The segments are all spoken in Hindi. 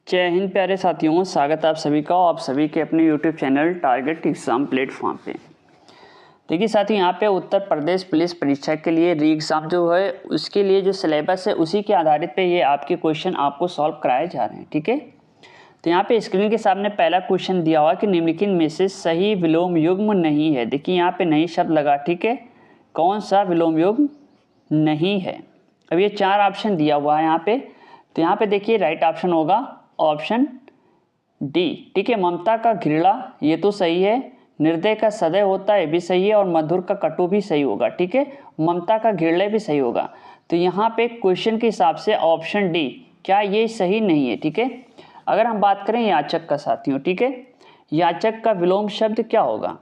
जय हिंद प्यारे साथियों, स्वागत है आप सभी का आप सभी के अपने YouTube channel target exam platform पे। देखिए साथियों, यहाँ पे उत्तर प्रदेश पुलिस परीक्षा के लिए री एग्ज़ाम जो है उसके लिए जो सिलेबस है उसी के आधारित पे ये आपके क्वेश्चन आपको सॉल्व कराए जा रहे हैं। ठीक है, तो यहाँ पे स्क्रीन के सामने पहला क्वेश्चन दिया हुआ कि निम्नलिखित में से सही विलोम युग्म नहीं है। देखिए यहाँ पे नहीं शब्द लगा। ठीक है, कौन सा विलोम युग्म नहीं है? अब ये 4 ऑप्शन दिया हुआ है यहाँ पे, तो यहाँ पे देखिए राइट ऑप्शन होगा ऑप्शन डी। ठीक है, ममता का घृणा ये तो सही है, निर्दय का सदैव होता है भी सही है, और मधुर का कटु भी सही होगा। ठीक है, ममता का घृणा भी सही होगा। तो यहाँ पे क्वेश्चन के हिसाब से ऑप्शन डी क्या ये सही नहीं है? ठीक है, अगर हम बात करें याचक का साथियों, ठीक है, याचक का विलोम शब्द क्या होगा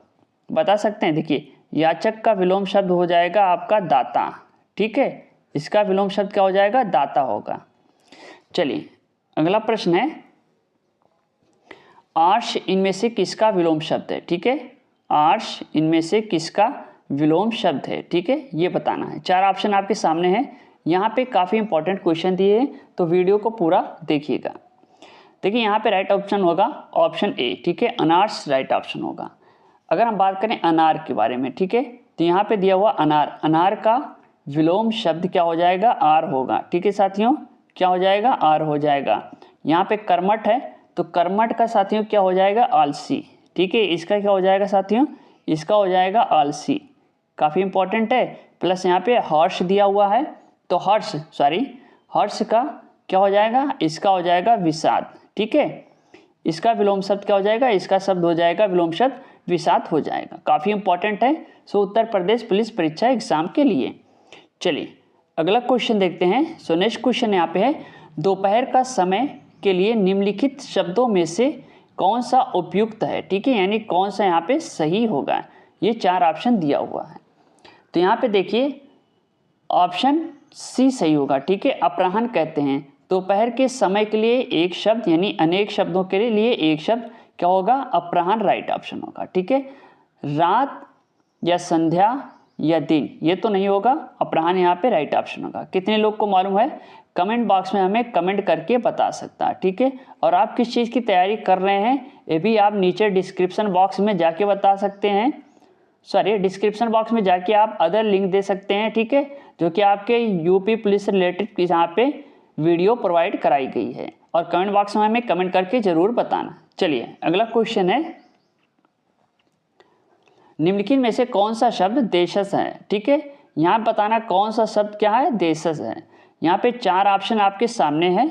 बता सकते हैं? देखिए याचक का विलोम शब्द हो जाएगा आपका दाता। ठीक है, इसका विलोम शब्द क्या हो जाएगा? दाता होगा। चलिए अगला प्रश्न है, आर्ष इनमें से किसका विलोम शब्द है? ठीक है, आर्ष इनमें से किसका विलोम शब्द है? ठीक है, ये बताना है। 4 ऑप्शन आपके सामने हैं। यहाँ पे काफ़ी इंपॉर्टेंट क्वेश्चन दिए हैं, तो वीडियो को पूरा देखिएगा। देखिए यहाँ पे राइट ऑप्शन होगा ऑप्शन ए। ठीक है, अनार्स राइट ऑप्शन होगा। अगर हम बात करें अनार के बारे में, ठीक है, तो यहाँ पे दिया हुआ अनार, अनार का विलोम शब्द क्या हो जाएगा? आर होगा। ठीक है साथियों, क्या हो जाएगा? आर हो जाएगा। यहाँ पे कर्मठ है, तो कर्मठ का साथियों क्या हो जाएगा? आलसी। ठीक है, इसका क्या हो जाएगा साथियों? इसका हो जाएगा आलसी। काफ़ी इंपॉर्टेंट है। प्लस यहाँ पे हर्ष दिया हुआ है, तो हर्ष का क्या हो जाएगा? इसका हो जाएगा विषाद। ठीक है, इसका विलोम शब्द क्या हो जाएगा? इसका शब्द हो जाएगा विलोम शब्द विषाद हो जाएगा। काफ़ी इंपॉर्टेंट है सो उत्तर प्रदेश पुलिस परीक्षा एग्जाम के लिए। चलिए अगला क्वेश्चन देखते हैं। सो नेक्स्ट क्वेश्चन यहाँ पे है, दोपहर का समय के लिए निम्नलिखित शब्दों में से कौन सा उपयुक्त है? ठीक है, यानी कौन सा यहाँ पे सही होगा? ये 4 ऑप्शन दिया हुआ है, तो यहाँ पे देखिए ऑप्शन सी सही होगा। ठीक है, अपराह्न कहते हैं दोपहर के समय के लिए एक शब्द, यानी अनेक शब्दों के लिए एक शब्द क्या होगा? अपराह्न राइट ऑप्शन होगा। ठीक है, रात या संध्या या दिन ये तो नहीं होगा, अपराह्न यहाँ पे राइट ऑप्शन होगा। कितने लोग को मालूम है? कमेंट बॉक्स में हमें कमेंट करके बता सकता है। ठीक है, और आप किस चीज़ की तैयारी कर रहे हैं ये भी आप नीचे डिस्क्रिप्शन बॉक्स में जाके बता सकते हैं। डिस्क्रिप्शन बॉक्स में जाके आप अदर लिंक दे सकते हैं। ठीक है, जो कि आपके यूपी पुलिस से रिलेटेड यहाँ पे वीडियो प्रोवाइड कराई गई है, और कमेंट बॉक्स में हमें कमेंट करके जरूर बताना। चलिए अगला क्वेश्चन है, निम्नलिखित में से कौन सा शब्द देशज है? ठीक है, यहाँ बताना कौन सा शब्द क्या है? देशज है। यहाँ पे 4 ऑप्शन आपके सामने है,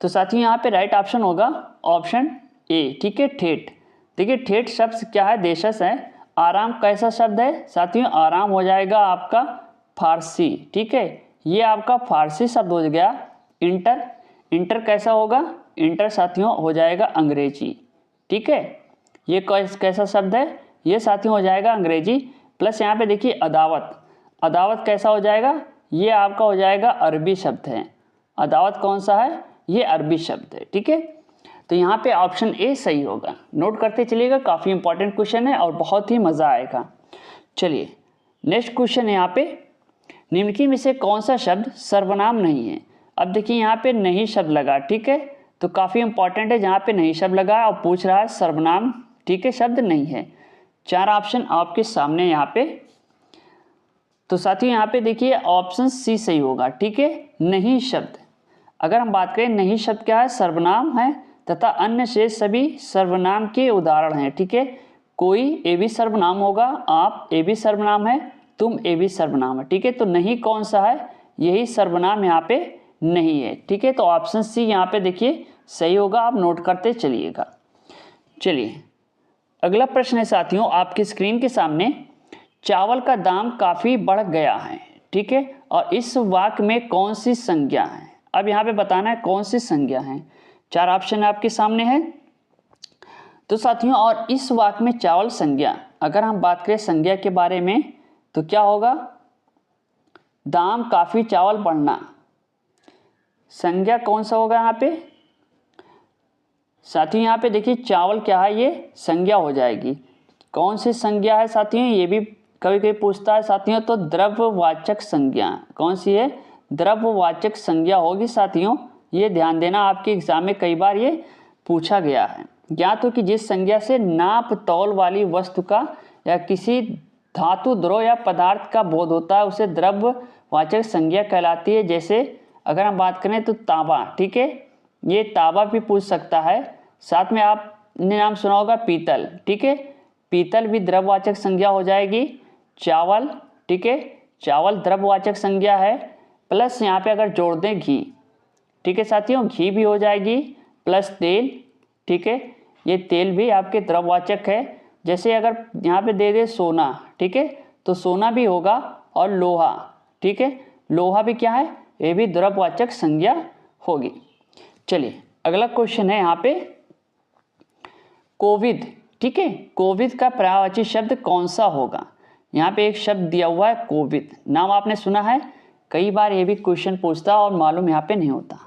तो साथियों यहाँ पे राइट ऑप्शन होगा ऑप्शन ए। ठीक है, ठेठ। देखिए ठेठ शब्द क्या है? देशज है। आराम कैसा शब्द है साथियों? आराम हो जाएगा आपका फारसी। ठीक है, ये आपका फारसी शब्द हो गया। इंटर कैसा होगा? इंटर साथियों हो जाएगा अंग्रेजी। ठीक है, ये कैसा शब्द है? ये साथियों हो जाएगा अंग्रेजी। प्लस यहाँ पे देखिए अदावत कैसा हो जाएगा? ये आपका हो जाएगा अरबी शब्द है। अदावत कौन सा है? ये अरबी शब्द है। ठीक है, तो यहाँ पे ऑप्शन ए सही होगा। नोट करते चलिएगा, काफ़ी इंपॉर्टेंट क्वेश्चन है और बहुत ही मज़ा आएगा। चलिए नेक्स्ट क्वेश्चन है यहाँ पे, निम्नलिखित में से कौन सा शब्द सर्वनाम नहीं है? अब देखिए यहाँ पे नहीं शब्द लगा। ठीक है, तो काफ़ी इंपॉर्टेंट है जहाँ पे नहीं शब्द लगा और पूछ रहा है सर्वनाम। ठीक है, शब्द नहीं है। 4 ऑप्शन आपके सामने यहाँ पे, तो साथियों यहाँ पे देखिए ऑप्शन सी सही होगा। ठीक है, नहीं शब्द। अगर हम बात करें नहीं शब्द क्या है? सर्वनाम है तथा अन्य शेष सभी सर्वनाम के उदाहरण हैं। ठीक है, कोई ए भी सर्वनाम होगा, आप ए भी सर्वनाम है, तुम ए भी सर्वनाम है। ठीक है, तो नहीं कौन सा है? यही सर्वनाम यहाँ पे नहीं है। ठीक है, तो ऑप्शन सी यहाँ पे देखिए सही होगा। आप नोट करते चलिएगा। चलिए अगला प्रश्न है साथियों आपकी स्क्रीन के सामने, चावल का दाम काफ़ी बढ़ गया है। ठीक है, और इस वाक्य में कौन सी संज्ञा है? अब यहाँ पे बताना है कौन सी संज्ञा है। 4 ऑप्शन आपके सामने है, तो साथियों और इस वाक्य में चावल संज्ञा, अगर हम बात करें संज्ञा के बारे में तो क्या होगा? दाम काफ़ी चावल बढ़ना। संज्ञा कौन सा होगा यहाँ पे साथियों? यहाँ पे देखिए चावल क्या है? ये संज्ञा हो जाएगी। कौन सी संज्ञा है साथियों? ये भी कभी कभी पूछता है साथियों, तो द्रव्यवाचक संज्ञा। कौन सी है? द्रव्यवाचक संज्ञा होगी साथियों ये ध्यान देना, आपके एग्जाम में कई बार ये पूछा गया है। ज्ञात हो कि जिस संज्ञा से नाप तौल वाली वस्तु का या किसी धातु, द्रव या पदार्थ का बोध होता है उसे द्रव्यवाचक संज्ञा कहलाती है। जैसे अगर हम बात करें तो तांबा, ठीक है, ये तांबा भी पूछ सकता है। साथ में आपने नाम सुना होगा पीतल, ठीक है, पीतल भी द्रव्यवाचक संज्ञा हो जाएगी। चावल, ठीक है, चावल द्रव्यवाचक संज्ञा है। प्लस यहाँ पे अगर जोड़ दें घी, ठीक है साथियों, घी भी हो जाएगी। प्लस तेल, ठीक है, ये तेल भी आपके द्रव्यवाचक है। जैसे अगर यहाँ पे दे दे सोना, ठीक है, तो सोना भी होगा। और लोहा, ठीक है, लोहा भी क्या है, ये भी द्रव्यवाचक संज्ञा होगी। चलिए अगला क्वेश्चन है यहाँ पे कोविद, ठीक है, कोविद का पर्यायवाची शब्द कौन सा होगा। यहाँ पे एक शब्द दिया हुआ है कोविद, नाम आपने सुना है, कई बार ये भी क्वेश्चन पूछता और मालूम यहाँ पे नहीं होता।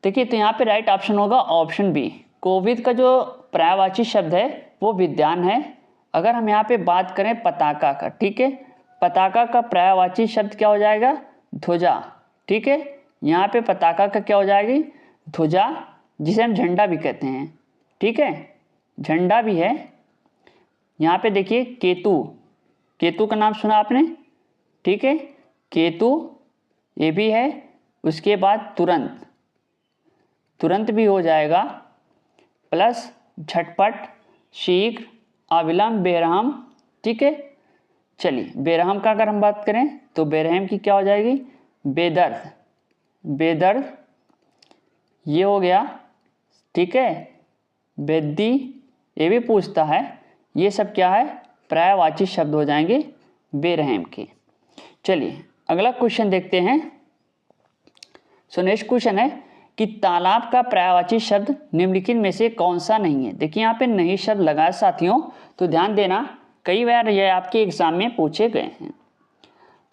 देखिए तो यहाँ पे राइट ऑप्शन होगा ऑप्शन बी। कोविद का जो पर्यायवाची शब्द है वो विद्वान है। अगर हम यहाँ पे बात करें पताका का, ठीक है, पताका का पर्यायवाची शब्द क्या हो जाएगा, ध्वजा, ठीक है, यहाँ पे पताका का क्या हो जाएगी, ध्वजा, जिसे हम झंडा भी कहते हैं, ठीक है, झंडा भी है। यहाँ पे देखिए केतु, केतु का नाम सुना आपने, ठीक है, केतु ये भी है। उसके बाद तुरंत, तुरंत भी हो जाएगा। प्लस झटपट, शीघ्र, अविलंब, बेरहम, ठीक है। चलिए बेरहम का अगर हम बात करें तो बेरहम की क्या हो जाएगी, बेदर्द, बेदर्द ये हो गया, ठीक है। बेदी ये भी पूछता है, ये सब क्या है, पर्यायवाची शब्द हो जाएंगे बेरहम के। चलिए अगला क्वेश्चन देखते हैं। सो नेक्स्ट क्वेश्चन है कि तालाब का पर्यायवाची शब्द निम्नलिखित में से कौन सा नहीं है। देखिए यहाँ पे नहीं शब्द लगा है साथियों, तो ध्यान देना, कई बार ये आपके एग्जाम में पूछे गए हैं।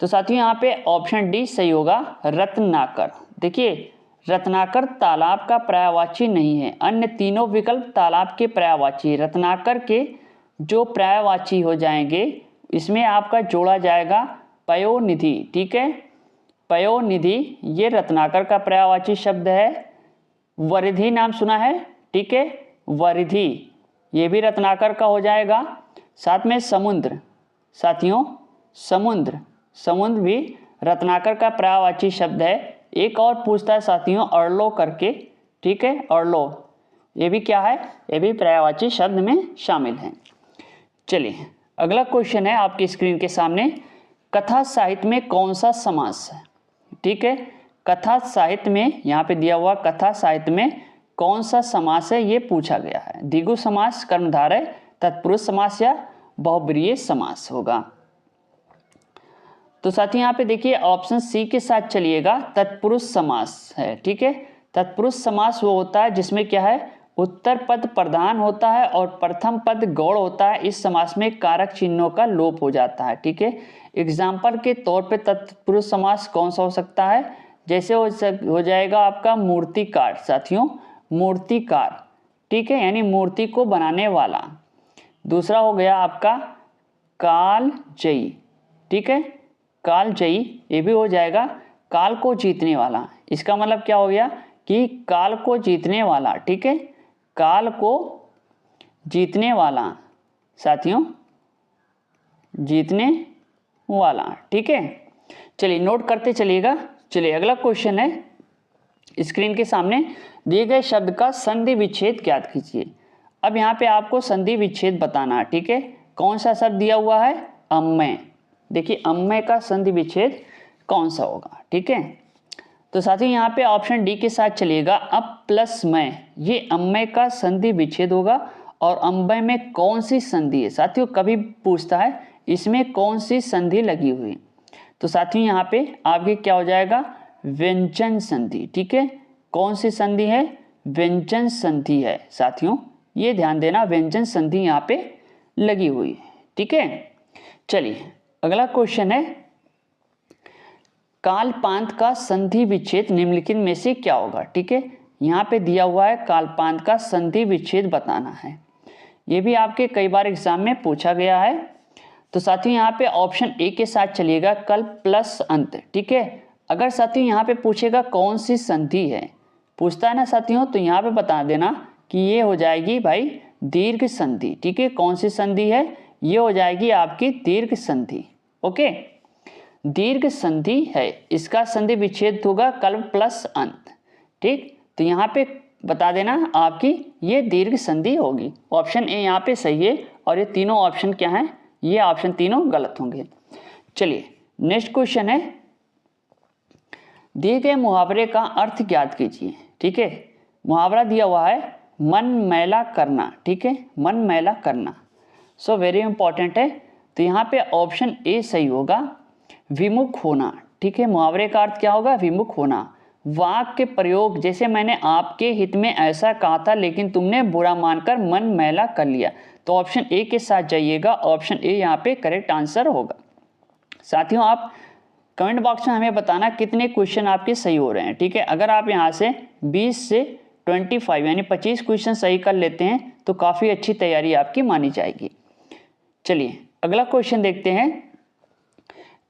तो साथियों यहाँ पे ऑप्शन डी सही होगा, रत्नाकर। देखिए रत्नाकर तालाब का पर्यायवाची नहीं है, अन्य तीनों विकल्प तालाब के पर्यायवाची। रत्नाकर के जो पर्यायवाची हो जाएंगे इसमें आपका जोड़ा जाएगा पयोनिधि, ठीक है, पयोनिधि ये रत्नाकर का पर्यायवाची शब्द है। वरिधि नाम सुना है, ठीक है, वरिधि ये भी रत्नाकर का हो जाएगा। साथ में समुद्र, साथियों समुद्र, समुद्र भी रत्नाकर का पर्यायवाची शब्द है। एक और पूछता है साथियों अर्लो करके, ठीक है, अर्लो ये भी क्या है, ये भी पर्यायवाची शब्द में शामिल है। चलिए अगला क्वेश्चन है आपकी स्क्रीन के सामने, कथा साहित्य में कौन सा समास है, ठीक है, कथा साहित्य में यहाँ पे दिया हुआ कथा साहित्य में कौन सा समास है ये पूछा गया है। द्विगु समास, कर्मधारय, तत्पुरुष समास या बहुब्रीहि समास होगा। तो साथियों यहाँ पे देखिए ऑप्शन सी के साथ चलिएगा, तत्पुरुष समास है, ठीक है। तत्पुरुष समास वो होता है जिसमें क्या है, उत्तर पद प्रधान होता है और प्रथम पद गौड़ होता है। इस समास में कारक चिन्हों का लोप हो जाता है, ठीक है। एग्जाम्पल के तौर पे तत्पुरुष समास कौन सा हो सकता है, जैसे हो जाएगा आपका मूर्तिकार, साथियों मूर्तिकार, ठीक है, यानी मूर्ति को बनाने वाला। दूसरा हो गया आपका कालजयी, ठीक है, कालजयी ये भी हो जाएगा काल को जीतने वाला। इसका मतलब क्या हो गया कि काल को जीतने वाला, ठीक है, काल को जीतने वाला, साथियों जीतने वाला, ठीक है। चलिए नोट करते चलिएगा। चलिए अगला क्वेश्चन है स्क्रीन के सामने, दिए गए शब्द का संधि विच्छेद ज्ञात कीजिए। अब यहाँ पे आपको संधि विच्छेद बताना है, ठीक है। कौन सा शब्द दिया हुआ है, अम्मय। देखिए अम्मय का संधि विच्छेद कौन सा होगा, ठीक है। तो साथियों यहाँ पे ऑप्शन डी के साथ चलिएगा, अब प्लस मय, ये अम्मय का संधि विच्छेद होगा। और अम्बय में कौन सी संधि है, साथियों कभी पूछता है इसमें कौन सी संधि लगी हुई। तो साथियों यहाँ पे आपके क्या हो जाएगा, व्यंजन संधि, ठीक है। कौन सी संधि है, व्यंजन संधि है साथियों, ये ध्यान देना, व्यंजन संधि यहाँ पे लगी हुई है, ठीक है। चलिए अगला क्वेश्चन है, कालपांत का संधि विच्छेद निम्नलिखित में से क्या होगा, ठीक है। यहाँ पे दिया हुआ है कालपांत का संधि विच्छेद बताना है। ये भी आपके कई बार एग्जाम में पूछा गया है। तो साथियों यहाँ पे ऑप्शन ए के साथ चलिएगा, कल प्लस अंत, ठीक है। अगर साथियों यहाँ पे पूछेगा कौन सी संधि है, पूछता है ना साथियों, तो यहाँ पे बता देना कि ये हो जाएगी भाई दीर्घ संधि। ठीक है, कौन सी संधि है, ये हो जाएगी आपकी दीर्घ संधि। ओके, दीर्घ संधि है, इसका संधि विच्छेद होगा कल्प प्लस अंत। ठीक, तो यहाँ पे बता देना आपकी ये दीर्घ संधि होगी। ऑप्शन ए यहाँ पे सही है और ये तीनों ऑप्शन क्या हैं, ये ऑप्शन तीनों गलत होंगे। चलिए नेक्स्ट क्वेश्चन है, दिए गए मुहावरे का अर्थ ज्ञात कीजिए। ठीक है, मुहावरा दिया हुआ है मन मैला करना। ठीक है, मन मैला करना, सो वेरी इंपॉर्टेंट है। तो यहाँ पे ऑप्शन ए सही होगा, विमुख होना। ठीक है, मुहावरे का अर्थ क्या होगा, विमुख होना। वाक्य प्रयोग, जैसे मैंने आपके हित में ऐसा कहा था लेकिन तुमने बुरा मानकर मन मैला कर लिया, तो ऑप्शन ए के साथ जाइएगा, ऑप्शन ए यहाँ पे करेक्ट आंसर होगा। साथियों आप कमेंट बॉक्स में हमें बताना कितने क्वेश्चन आपके सही हो रहे हैं। ठीक है, अगर आप यहाँ से 20 से 25 यानी 25 क्वेश्चन सही कर लेते हैं तो काफ़ी अच्छी तैयारी आपकी मानी जाएगी। चलिए अगला क्वेश्चन देखते हैं,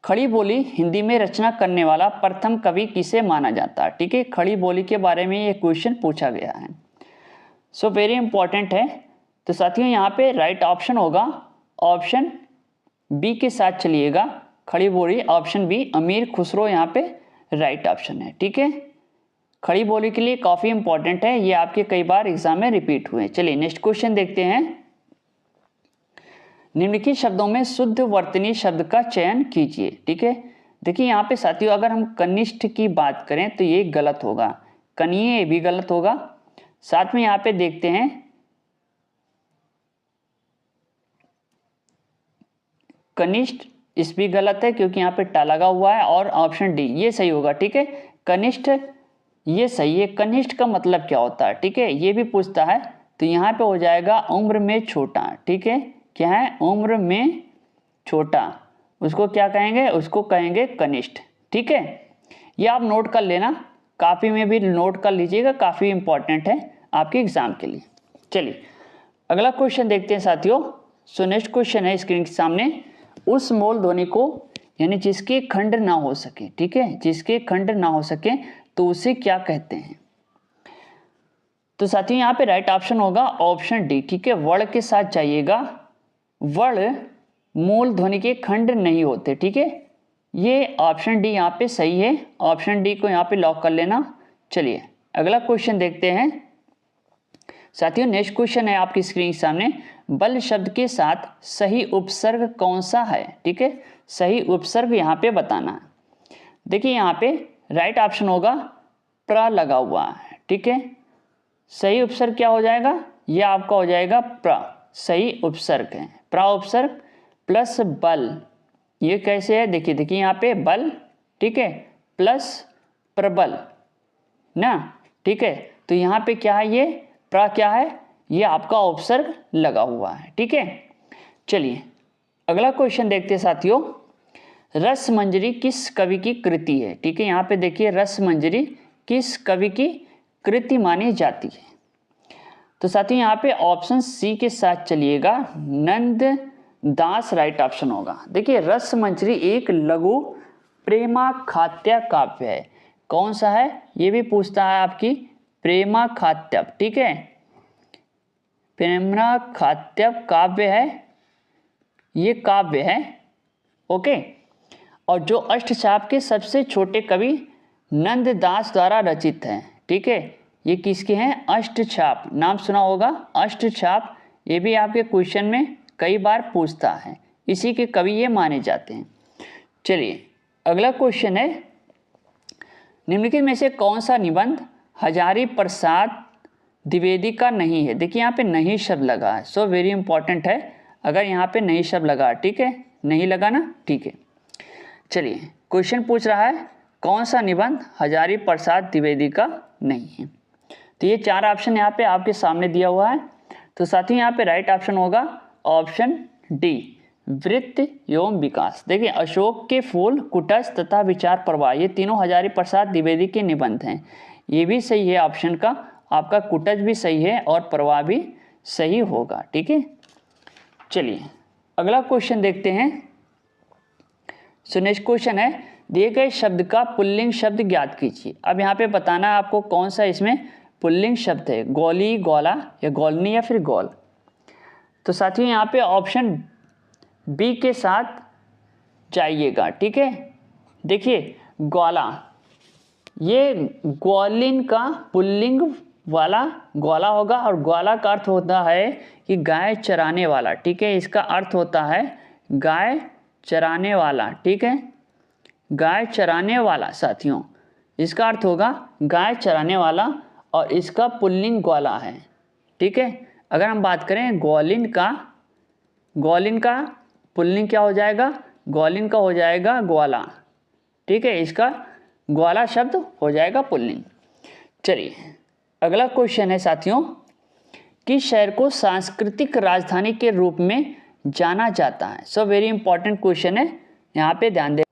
खड़ी बोली हिंदी में रचना करने वाला प्रथम कवि किसे माना जाता है। ठीक है, खड़ी बोली के बारे में ये क्वेश्चन पूछा गया है, सो वेरी इंपॉर्टेंट है। तो साथियों यहाँ पे राइट ऑप्शन होगा ऑप्शन बी के साथ चलिएगा, खड़ी बोली ऑप्शन बी, अमीर खुसरो यहाँ पे राइट ऑप्शन है। ठीक है, खड़ी बोली के लिए काफ़ी इंपॉर्टेंट है, ये आपके कई बार एग्जाम में रिपीट हुए। चलिए नेक्स्ट क्वेश्चन देखते हैं, निम्नलिखित शब्दों में शुद्ध वर्तनी शब्द का चयन कीजिए। ठीक है, देखिए यहाँ पे साथियों अगर हम कनिष्ठ की बात करें तो ये गलत होगा, कनीय भी गलत होगा। साथ में यहाँ पे देखते हैं कनिष्ठ, इस भी गलत है क्योंकि यहाँ पे टा लगा हुआ है, और ऑप्शन डी ये सही होगा। ठीक है, कनिष्ठ ये सही है। कनिष्ठ का मतलब क्या होता है, ठीक है, ये भी पूछता है, तो यहाँ पे हो जाएगा उम्र में छोटा। ठीक है, क्या है, उम्र में छोटा, उसको क्या कहेंगे, उसको कहेंगे कनिष्ठ। ठीक है, ये आप नोट कर लेना, काफ़ी में भी नोट कर लीजिएगा, काफ़ी इंपॉर्टेंट है आपके एग्जाम के लिए। चलिए अगला क्वेश्चन देखते हैं साथियों। सो नेक्स्ट क्वेश्चन है स्क्रीन के सामने, उस मूल ध्वनि को यानी जिसके खंड ना हो सके। ठीक है, जिसके खंड ना हो सके तो उसे क्या कहते हैं। तो साथियों यहाँ पे राइट ऑप्शन होगा ऑप्शन डी। ठीक है, वर्ण के साथ जाइएगा, वर्ण मूल ध्वनि के खंड नहीं होते। ठीक है, ये ऑप्शन डी यहाँ पे सही है, ऑप्शन डी को यहाँ पे लॉक कर लेना। चलिए अगला क्वेश्चन देखते हैं साथियों। नेक्स्ट क्वेश्चन है आपकी स्क्रीन के सामने, बल शब्द के साथ सही उपसर्ग कौन सा है। ठीक है, सही उपसर्ग यहाँ पे बताना है। देखिए यहाँ पे राइट ऑप्शन होगा प्र लगा हुआ है। ठीक है, सही उपसर्ग क्या हो जाएगा, ये आपका हो जाएगा प्र, सही उपसर्ग है। प्र उपसर्ग प्लस बल, ये कैसे है, देखिए देखिए यहाँ पे बल, ठीक है, प्लस प्रबल ना। ठीक है, तो यहाँ पे क्या है, ये प्र क्या है, ये आपका उपसर्ग लगा हुआ है। ठीक है, चलिए अगला क्वेश्चन देखते हैं साथियों, रसमंजरी किस कवि की कृति है। ठीक है, यहाँ पे देखिए रसमंजरी किस कवि की कृति मानी जाती है। तो साथियों यहाँ पे ऑप्शन सी के साथ चलिएगा, नंद दास राइट ऑप्शन होगा। देखिए रसमंजरी एक लघु प्रेमाखात्य काव्य है, कौन सा है, ये भी पूछता है आपकी, प्रेमाखात्य। ठीक है, प्रेमाखात्य काव्य है, ये काव्य है। ओके, और जो अष्टचाप के सबसे छोटे कवि नंददास द्वारा रचित है। ठीक है, ये किसके हैं, अष्टचाप, नाम सुना होगा अष्टचाप, ये भी आपके क्वेश्चन में कई बार पूछता है, इसी के कवि ये माने जाते हैं। चलिए अगला क्वेश्चन है, निम्नलिखित में से कौन सा निबंध हजारी प्रसाद द्विवेदी का नहीं है। देखिए यहाँ पे नहीं शब्द लगा है, सो वेरी इंपॉर्टेंट है, अगर यहाँ पे नहीं शब्द लगा, ठीक है, नहीं लगा ना, ठीक है। चलिए क्वेश्चन पूछ रहा है कौन सा निबंध हजारी प्रसाद द्विवेदी का नहीं है। तो ये चार ऑप्शन यहाँ पे आपके सामने दिया हुआ है। तो साथियों यहाँ पे राइट ऑप्शन होगा ऑप्शन डी, वृत्त एवं विकास। देखिए अशोक के फूल, कुटस्थ तथा विचार प्रवाह, ये तीनों हजारी प्रसाद द्विवेदी के निबंध हैं। ये भी सही है ऑप्शन का, आपका कुटस्थ भी सही है और प्रवाह भी सही होगा। ठीक है, चलिए अगला क्वेश्चन देखते हैं। सो नेक्स्ट क्वेश्चन है, दिए गए शब्द का पुल्लिंग शब्द ज्ञात कीजिए। अब यहाँ पे बताना है आपको कौन सा इसमें पुल्लिंग शब्द है, गोली, गोला या गोलनी या फिर गोल। तो साथियों यहाँ पे ऑप्शन बी के साथ जाइएगा, ठीक है। देखिए ग्वाला, ये ग्वालिन का पुल्लिंग वाला ग्वाला होगा और ग्वाला का अर्थ होता है कि गाय चराने वाला, ठीक है। इसका अर्थ होता है गाय चराने वाला, ठीक है, गाय चराने वाला साथियों, इसका अर्थ होगा गाय चराने वाला और इसका पुल्लिंग ग्वाला है, ठीक है। अगर हम बात करें ग्वालिन का पुल्लिंग क्या हो जाएगा, ग्वालिन का हो जाएगा ग्वाला, ठीक है, इसका ग्वाला शब्द हो जाएगा पुल्लिंग। चलिए अगला क्वेश्चन है साथियों, किस शहर को सांस्कृतिक राजधानी के रूप में जाना जाता है। सो वेरी इंपॉर्टेंट क्वेश्चन है, यहाँ पे ध्यान दें।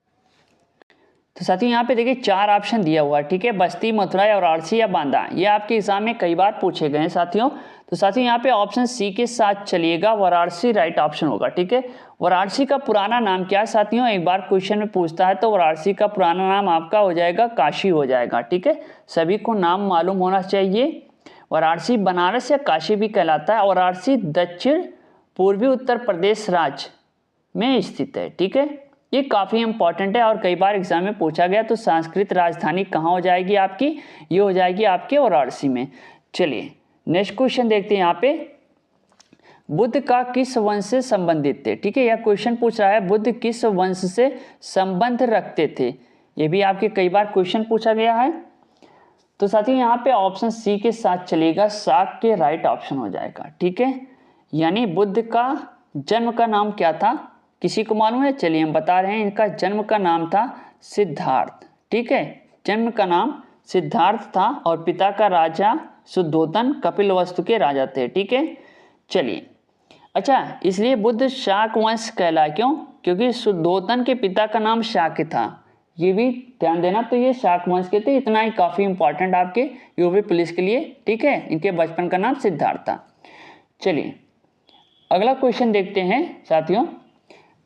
तो साथियों यहाँ पे देखिए 4 ऑप्शन दिया हुआ है, ठीक है, बस्ती, मथुरा, वाराणसी या बांदा। ये आपके एग्जाम में कई बार पूछे गए हैं साथियों। तो साथियों यहाँ पे ऑप्शन सी के साथ चलिएगा, वाराणसी राइट ऑप्शन होगा, ठीक है। वाराणसी का पुराना नाम क्या है साथियों, एक बार क्वेश्चन में पूछता है तो वाराणसी का पुराना नाम आपका हो जाएगा काशी हो जाएगा, ठीक है। सभी को नाम मालूम होना चाहिए। वाराणसी बनारस या काशी भी कहलाता है। वाराणसी दक्षिण पूर्वी उत्तर प्रदेश राज्य में स्थित है, ठीक है। ये काफ़ी इंपॉर्टेंट है और कई बार एग्जाम में पूछा गया। तो सांस्कृतिक राजधानी कहाँ हो जाएगी आपकी, ये हो जाएगी आपके वाराणसी में। चलिए नेक्स्ट क्वेश्चन देखते हैं। यहाँ पे बुद्ध का किस वंश से संबंधित थे, ठीक है, यह क्वेश्चन पूछ रहा है बुद्ध किस वंश से संबंध रखते थे। ये भी आपके कई बार क्वेश्चन पूछा गया है। तो साथियों यहाँ पे ऑप्शन सी के साथ चलेगा, शाक्य राइट ऑप्शन हो जाएगा, ठीक है। यानी बुद्ध का जन्म का नाम क्या था, किसी को मालूम है? चलिए हम बता रहे हैं, इनका जन्म का नाम था सिद्धार्थ, ठीक है, जन्म का नाम सिद्धार्थ था और पिता का राजा शुद्धोधन कपिलवस्तु के राजा थे, ठीक है। चलिए अच्छा, इसलिए बुद्ध शाक वंश कहलाए, क्यों? क्योंकि शुद्धोधन के पिता का नाम शाक्य था, ये भी ध्यान देना। तो ये शाक वंश के थे, इतना ही काफ़ी इंपॉर्टेंट आपके यूपी पुलिस के लिए, ठीक है। इनके बचपन का नाम सिद्धार्थ था। चलिए अगला क्वेश्चन देखते हैं साथियों,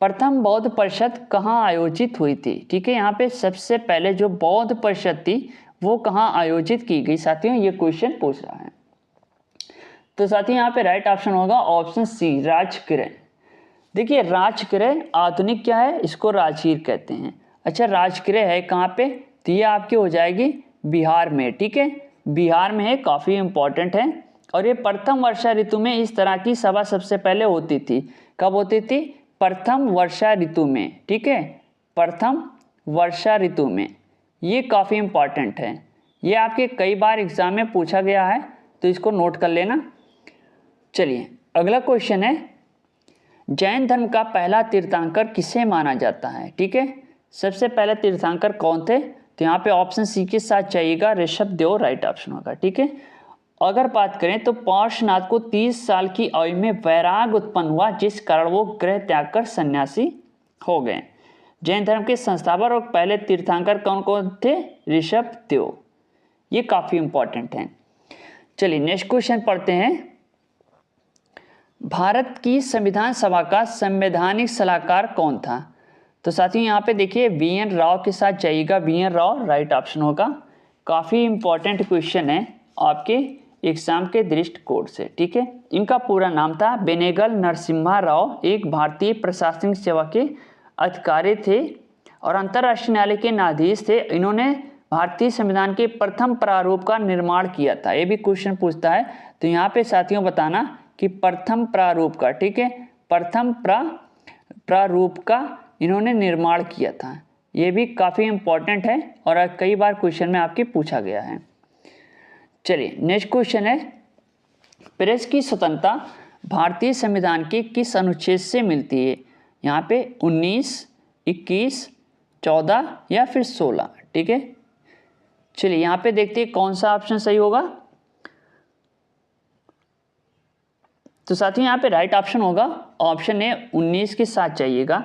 प्रथम बौद्ध परिषद कहाँ आयोजित हुई थी, ठीक है। यहाँ पे सबसे पहले जो बौद्ध परिषद थी वो कहाँ आयोजित की गई साथियों, ये क्वेश्चन पूछ रहा है। तो साथियों यहाँ पे राइट ऑप्शन होगा ऑप्शन सी, राजगृह। देखिए राजगृह आधुनिक क्या है, इसको राजगीर कहते हैं। अच्छा राजगृह है कहाँ पे, तो ये आपकी हो जाएगी बिहार में, ठीक है, बिहार में है, काफ़ी इंपॉर्टेंट है। और ये प्रथम वर्षा ऋतु में इस तरह की सभा सबसे पहले होती थी। कब होती थी? प्रथम वर्षा ऋतु में, ठीक है, प्रथम वर्षा ऋतु में। ये काफ़ी इंपॉर्टेंट है, ये आपके कई बार एग्जाम में पूछा गया है, तो इसको नोट कर लेना। चलिए अगला क्वेश्चन है, जैन धर्म का पहला तीर्थंकर किसे माना जाता है, ठीक है। सबसे पहले तीर्थंकर कौन थे? तो यहाँ पे ऑप्शन सी के साथ चाहिएगा, ऋषभ देव राइट ऑप्शन होगा, ठीक है। अगर बात करें तो पार्श्वनाथ को 30 साल की आयु में वैराग उत्पन्न हुआ, जिस कारण वो गृह त्याग कर सन्यासी हो गए। जैन धर्म के संस्थापक और पहले तीर्थंकर कौन कौन थे? ऋषभ देव। ये काफ़ी इंपॉर्टेंट है। चलिए नेक्स्ट क्वेश्चन पढ़ते हैं, भारत की संविधान सभा का संवैधानिक सलाहकार कौन था? तो साथियों यहाँ पे देखिए VN राव के साथ जाइएगा, VN राव राइट ऑप्शन होगा। काफ़ी इंपॉर्टेंट क्वेश्चन है आपके एग्जाम के दृष्टिकोण से, ठीक है। इनका पूरा नाम था बेनेगल नरसिम्हा राव, एक भारतीय प्रशासनिक सेवा के अधिकारी थे और अंतर्राष्ट्रीय न्यायालय के न्यायाधीश थे। इन्होंने भारतीय संविधान के प्रथम प्रारूप का निर्माण किया था। ये भी क्वेश्चन पूछता है, तो यहाँ पे साथियों बताना कि प्रथम प्रारूप का, ठीक है, प्रथम प्रारूप का इन्होंने निर्माण किया था। ये भी काफ़ी इंपॉर्टेंट है और कई बार क्वेश्चन में आपके पूछा गया है। चलिए नेक्स्ट क्वेश्चन है, प्रेस की स्वतंत्रता भारतीय संविधान के किस अनुच्छेद से मिलती है? यहाँ पे 19, 21, 14 या फिर 16, ठीक है। चलिए यहाँ पे देखते हैं कौन सा ऑप्शन सही होगा। तो साथियों यहाँ पे राइट ऑप्शन होगा ऑप्शन ए 19 के साथ चाहिएगा।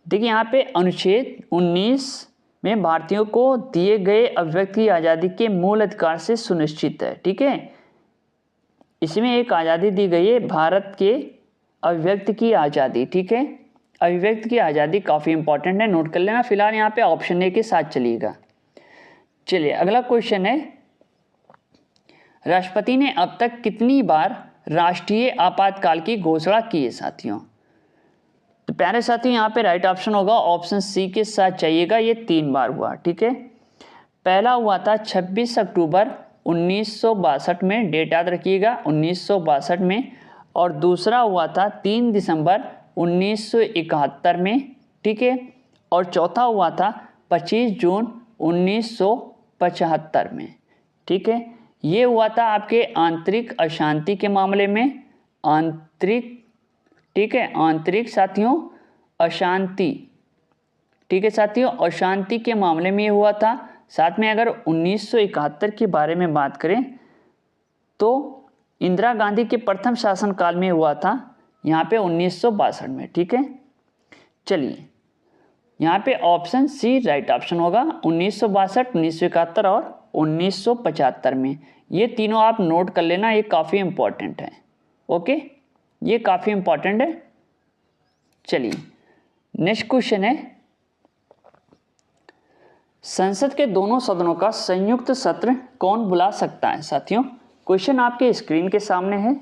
देखिए यहाँ पे अनुच्छेद 19 में भारतीयों को दिए गए अभिव्यक्ति की आज़ादी के मूल अधिकार से सुनिश्चित है, ठीक है। इसमें एक आज़ादी दी गई है, भारत के अभिव्यक्ति की आज़ादी, ठीक है, अभिव्यक्ति की आज़ादी काफ़ी इंपॉर्टेंट है, नोट कर लेना। फिलहाल यहाँ पे ऑप्शन ए के साथ चलिएगा। चलिए अगला क्वेश्चन है, राष्ट्रपति ने अब तक कितनी बार राष्ट्रीय आपातकाल की घोषणा की है साथियों? तो प्यारे साथियों यहाँ पे राइट ऑप्शन होगा ऑप्शन सी के साथ चाहिएगा, ये 3 बार हुआ। ठीक है, पहला हुआ था 26 अक्टूबर 1962 में, डेट याद रखिएगा 1962 में, और दूसरा हुआ था 3 दिसंबर 1971 में। ठीक है, और चौथा हुआ था 25 जून 1975 में। ठीक है, ये हुआ था आपके आंतरिक अशांति के मामले में, आंतरिक, ठीक है, आंतरिक साथियों अशांति, ठीक है साथियों, अशांति के मामले में ये हुआ था। साथ में अगर 1971 के बारे में बात करें तो इंदिरा गांधी के प्रथम शासनकाल में हुआ था, यहाँ पे 1962 में। ठीक है, चलिए यहाँ पे ऑप्शन सी राइट ऑप्शन होगा, 1962, 1971 और 1975 में। ये तीनों आप नोट कर लेना, ये काफ़ी इंपॉर्टेंट है। ओके, ये काफ़ी इंपॉर्टेंट है। चलिए नेक्स्ट क्वेश्चन है, संसद के दोनों सदनों का संयुक्त सत्र कौन बुला सकता है साथियों? क्वेश्चन आपके स्क्रीन के सामने है।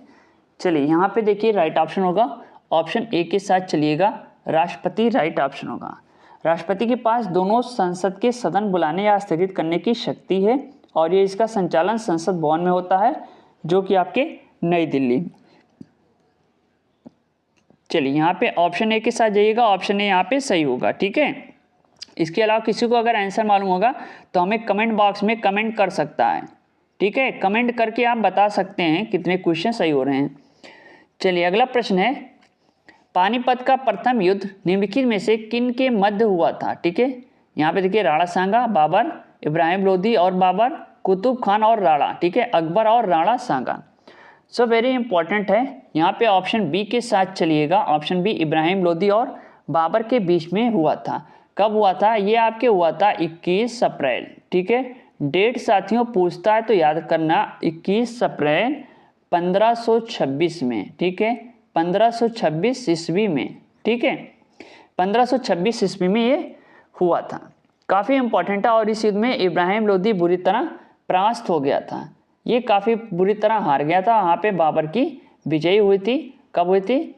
चलिए यहाँ पे देखिए राइट ऑप्शन होगा, ऑप्शन ए के साथ चलिएगा, राष्ट्रपति राइट ऑप्शन होगा। राष्ट्रपति के पास दोनों संसद के सदन बुलाने या स्थगित करने की शक्ति है, और ये इसका संचालन संसद भवन में होता है, जो कि आपके नई दिल्ली। चलिए यहाँ पे ऑप्शन ए के साथ जाइएगा, ऑप्शन ए यहाँ पे सही होगा। ठीक है, इसके अलावा किसी को अगर आंसर मालूम होगा तो हमें कमेंट बॉक्स में कमेंट कर सकता है। ठीक है, कमेंट करके आप बता सकते हैं कितने क्वेश्चन सही हो रहे हैं। चलिए अगला प्रश्न है, पानीपत का प्रथम युद्ध निम्नलिखित में से किन के मध्य हुआ था? ठीक है, यहाँ पे देखिए राणा सांगा, बाबर, इब्राहिम लोदी और बाबर, कुतुब खान और राणा। ठीक है, अकबर और राणा सांगा। सो वेरी इंपॉर्टेंट है, यहाँ पे ऑप्शन बी के साथ चलिएगा, ऑप्शन बी इब्राहिम लोदी और बाबर के बीच में हुआ था। कब हुआ था? ये आपके हुआ था 21 अप्रैल। ठीक है, डेट साथियों पूछता है तो याद करना, 21 अप्रैल 1526 में। ठीक है, 1526 ईस्वी में। ठीक है, 1526 ईस्वी में ये हुआ था, काफ़ी इंपॉर्टेंट है। और इस युद्ध में इब्राहिम लोदी बुरी तरह परास्त हो गया था, ये काफ़ी बुरी तरह हार गया था। वहाँ पे बाबर की विजयी हुई थी। कब हुई थी?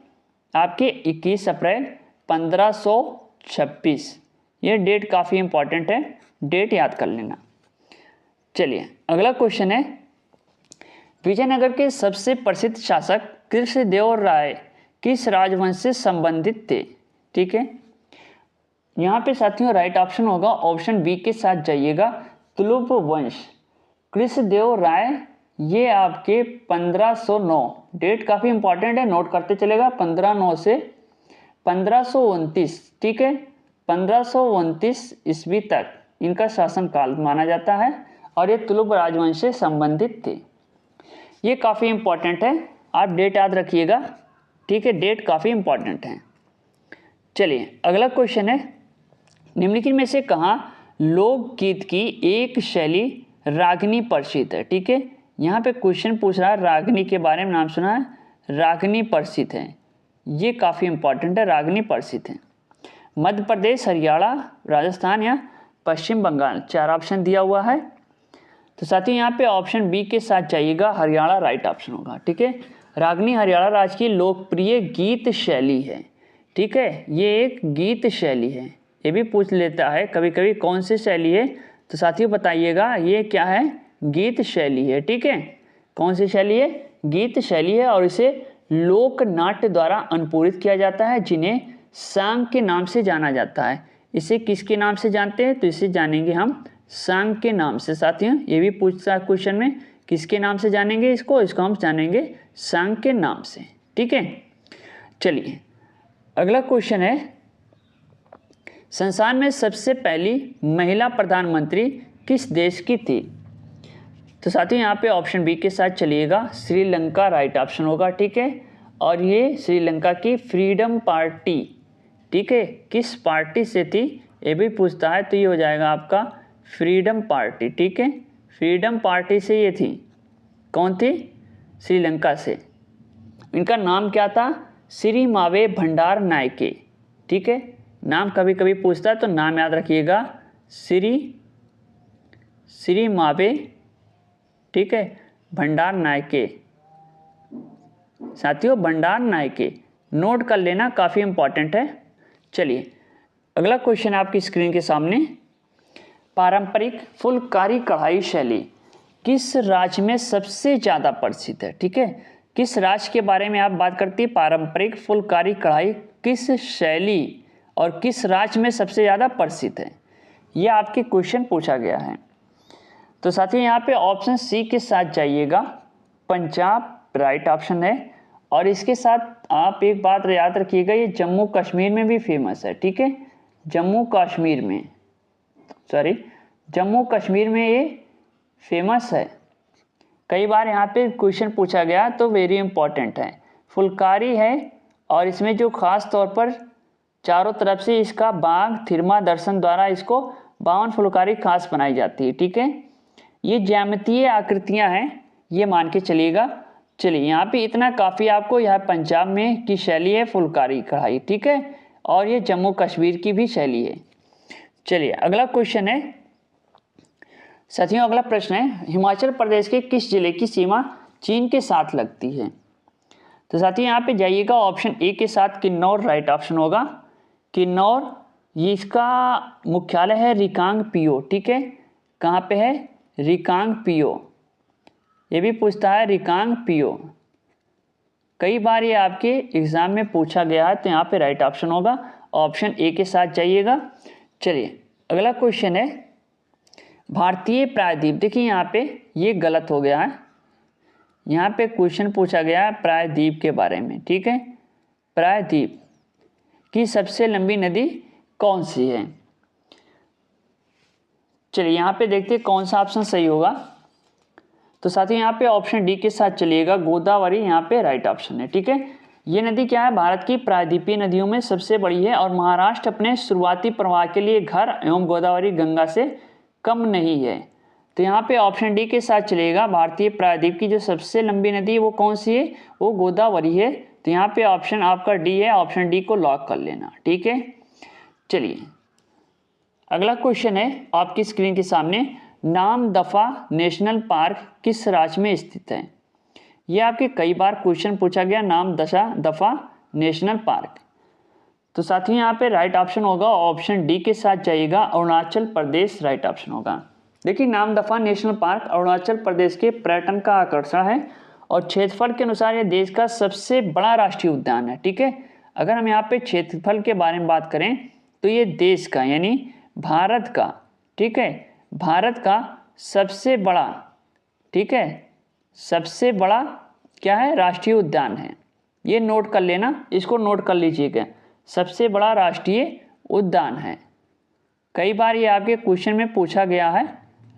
आपके 21 अप्रैल 1526। ये डेट काफ़ी इंपॉर्टेंट है, डेट याद कर लेना। चलिए अगला क्वेश्चन है, विजयनगर के सबसे प्रसिद्ध शासक कृष्णदेव राय किस राजवंश से संबंधित थे? ठीक है, यहाँ पे साथियों राइट ऑप्शन होगा, ऑप्शन बी के साथ जाइएगा, तुलुप वंश। कृष्णदेव राय ये आपके 1509, डेट काफ़ी इंपॉर्टेंट है, नोट करते चलेगा, 1509 से 1529। ठीक है, 1529 ईस्वी तक इनका शासनकाल माना जाता है, और ये तुलुप राजवंश से संबंधित थे। ये काफ़ी इंपॉर्टेंट है, आप डेट याद रखिएगा। ठीक है, डेट काफ़ी इंपॉर्टेंट है। चलिए अगला क्वेश्चन है, निम्नलिखित में से कहाँ लोकगीत की एक शैली रागनी प्रसिद्ध है? ठीक है, यहाँ पे क्वेश्चन पूछ रहा है रागनी के बारे में, नाम सुना है? रागनी प्रसिद्ध है, ये काफ़ी इंपॉर्टेंट है, रागनी प्रसिद्ध है। मध्य प्रदेश, हरियाणा, राजस्थान या पश्चिम बंगाल, 4 ऑप्शन दिया हुआ है। तो साथियों यहाँ पे ऑप्शन बी के साथ जाइएगा, हरियाणा राइट ऑप्शन होगा। ठीक है, रागनी हरियाणा राज्य की लोकप्रिय गीत शैली है। ठीक है, ये एक गीत शैली है, ये भी पूछ लेता है कभी कभी कौन सी शैली है, तो साथियों बताइएगा ये क्या है? गीत शैली है। ठीक है, कौन सी शैली है? गीत शैली है, और इसे लोक नाट्य द्वारा अनुपूरित किया जाता है, जिन्हें सांग के नाम से जाना जाता है। इसे किसके नाम से जानते हैं? तो इसे जानेंगे हम सांग के नाम से। साथियों ये भी पूछता है क्वेश्चन में, किसके नाम से जानेंगे इसको? इसको हम जानेंगे सांग के नाम से। ठीक है, चलिए अगला क्वेश्चन है, संसार में सबसे पहली महिला प्रधानमंत्री किस देश की थी? तो साथियों यहाँ पे ऑप्शन बी के साथ चलिएगा, श्रीलंका राइट ऑप्शन होगा। ठीक है, और ये श्रीलंका की फ्रीडम पार्टी, ठीक है, किस पार्टी से थी ये भी पूछता है, तो ये हो जाएगा आपका फ्रीडम पार्टी। ठीक है, फ्रीडम पार्टी से ये थी, कौन थी? श्रीलंका से। इनका नाम क्या था? श्री मावे भंडार नायके। ठीक है, नाम कभी कभी पूछता है तो नाम याद रखिएगा, श्री मावे, ठीक है, भंडार नायके। साथियों भंडार नायके नोट कर लेना, काफ़ी इंपॉर्टेंट है। चलिए अगला क्वेश्चन आपकी स्क्रीन के सामने, पारंपरिक फुलकारी कढ़ाई शैली किस राज्य में सबसे ज़्यादा प्रसिद्ध है? ठीक है, किस राज्य के बारे में आप बात करती है, पारंपरिक फुलकारी कढ़ाई किस शैली और किस राज्य में सबसे ज़्यादा प्रसिद्ध है, ये आपके क्वेश्चन पूछा गया है। तो साथियों यहाँ पे ऑप्शन सी के साथ जाइएगा, पंजाब राइट ऑप्शन है। और इसके साथ आप एक बात याद रखिएगा, ये जम्मू कश्मीर में भी फेमस है, ठीक है, जम्मू कश्मीर में ये फेमस है। कई बार यहाँ पे क्वेश्चन पूछा गया तो वेरी इंपॉर्टेंट है, फुलकारी है और इसमें जो खास तौर पर चारों तरफ से इसका बाग थिरमा दर्शन द्वारा इसको 52 फुलकारी खास बनाई जाती है, ठीक है। ये ज्यामितीय आकृतियां हैं, ये मान के चलिएगा। चलिए यहाँ पे इतना काफ़ी आपको, यह पंजाब में की शैली है फुलकारी कढ़ाई, ठीक है, और ये जम्मू कश्मीर की भी शैली है। चलिए अगला क्वेश्चन है साथियों, अगला प्रश्न है, हिमाचल प्रदेश के किस जिले की सीमा चीन के साथ लगती है? तो साथियों यहाँ पे जाइएगा, ऑप्शन ए के साथ किन्नौर राइट ऑप्शन होगा। किन्नौर, ये इसका मुख्यालय है रिकांगपिओ, ठीक है, कहाँ पे है, रिकांगपिओ, ये भी पूछता है रिकांगपिओ, कई बार ये आपके एग्जाम में पूछा गया है, तो यहाँ पे राइट ऑप्शन होगा, ऑप्शन ए के साथ जाइएगा। चलिए अगला क्वेश्चन है, भारतीय प्रायद्वीप, देखिए यहाँ पे ये गलत हो गया है, यहाँ पे क्वेश्चन पूछा गया है प्रायद्वीप के बारे में, ठीक है, प्रायद्वीप की सबसे लंबी नदी कौन सी है? चलिए यहाँ पे देखते हैं कौन सा ऑप्शन सही होगा। तो साथियों यहाँ पे ऑप्शन डी के साथ चलिएगा, गोदावरी यहाँ पे राइट ऑप्शन है, ठीक है। ये नदी क्या है, भारत की प्रायद्वीपीय नदियों में सबसे बड़ी है और महाराष्ट्र अपने शुरुआती प्रवाह के लिए घर एवं गोदावरी गंगा से कम नहीं है। तो यहाँ पे ऑप्शन डी के साथ चलिएगा, भारतीय प्रायद्वीप की जो सबसे लंबी नदी है वो कौन सी है, वो गोदावरी है। तो यहाँ पे ऑप्शन आपका डी है, ऑप्शन डी को लॉक कर लेना, ठीक है। चलिए अगला क्वेश्चन है आपकी स्क्रीन के सामने, नामदफा नेशनल पार्क किस राज्य में स्थित है? ये आपके कई बार क्वेश्चन पूछा गया, नामदफा नेशनल पार्क। तो साथियों यहाँ पे राइट ऑप्शन होगा, ऑप्शन डी के साथ जाइएगा, अरुणाचल प्रदेश राइट ऑप्शन होगा। देखिए नामदफा नेशनल पार्क अरुणाचल प्रदेश के पर्यटन का आकर्षण है और क्षेत्रफल के अनुसार यह देश का सबसे बड़ा राष्ट्रीय उद्यान है, ठीक है। अगर हम यहाँ पे क्षेत्रफल के बारे में बात करें तो ये देश का यानी भारत का, ठीक है, भारत का सबसे बड़ा, ठीक है, सबसे बड़ा क्या है, राष्ट्रीय उद्यान है। ये नोट कर लेना, इसको नोट कर लीजिएगा, सबसे बड़ा राष्ट्रीय उद्यान है। कई बार ये आपके क्वेश्चन में पूछा गया है,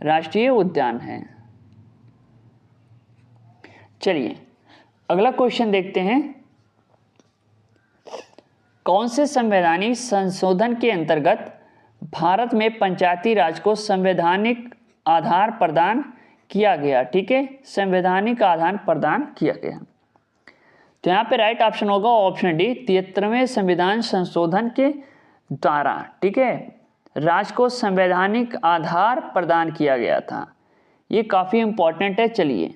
राष्ट्रीय उद्यान है। चलिए अगला क्वेश्चन देखते हैं, कौन से संवैधानिक संशोधन के अंतर्गत भारत में पंचायती राज को संवैधानिक आधार प्रदान किया गया? ठीक है, संवैधानिक आधार प्रदान किया गया। तो यहाँ पे राइट ऑप्शन होगा ऑप्शन डी, 73वें संविधान संशोधन के द्वारा, ठीक है, राज्य को संवैधानिक आधार प्रदान किया गया था। ये काफ़ी इंपॉर्टेंट है। चलिए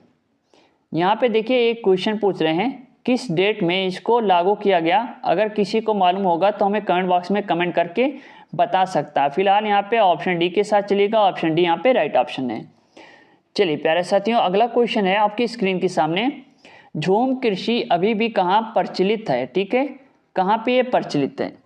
यहाँ पे देखिए एक क्वेश्चन पूछ रहे हैं, किस डेट में इसको लागू किया गया? अगर किसी को मालूम होगा तो हमें कमेंट बॉक्स में कमेंट करके बता सकता है। फिलहाल यहाँ पे ऑप्शन डी के साथ चलिएगा, ऑप्शन डी यहाँ पे राइट ऑप्शन है। चलिए प्यारे साथियों, अगला क्वेश्चन है आपकी स्क्रीन के सामने, झूम कृषि अभी भी कहाँ प्रचलित है? ठीक है, कहाँ पे ये प्रचलित है?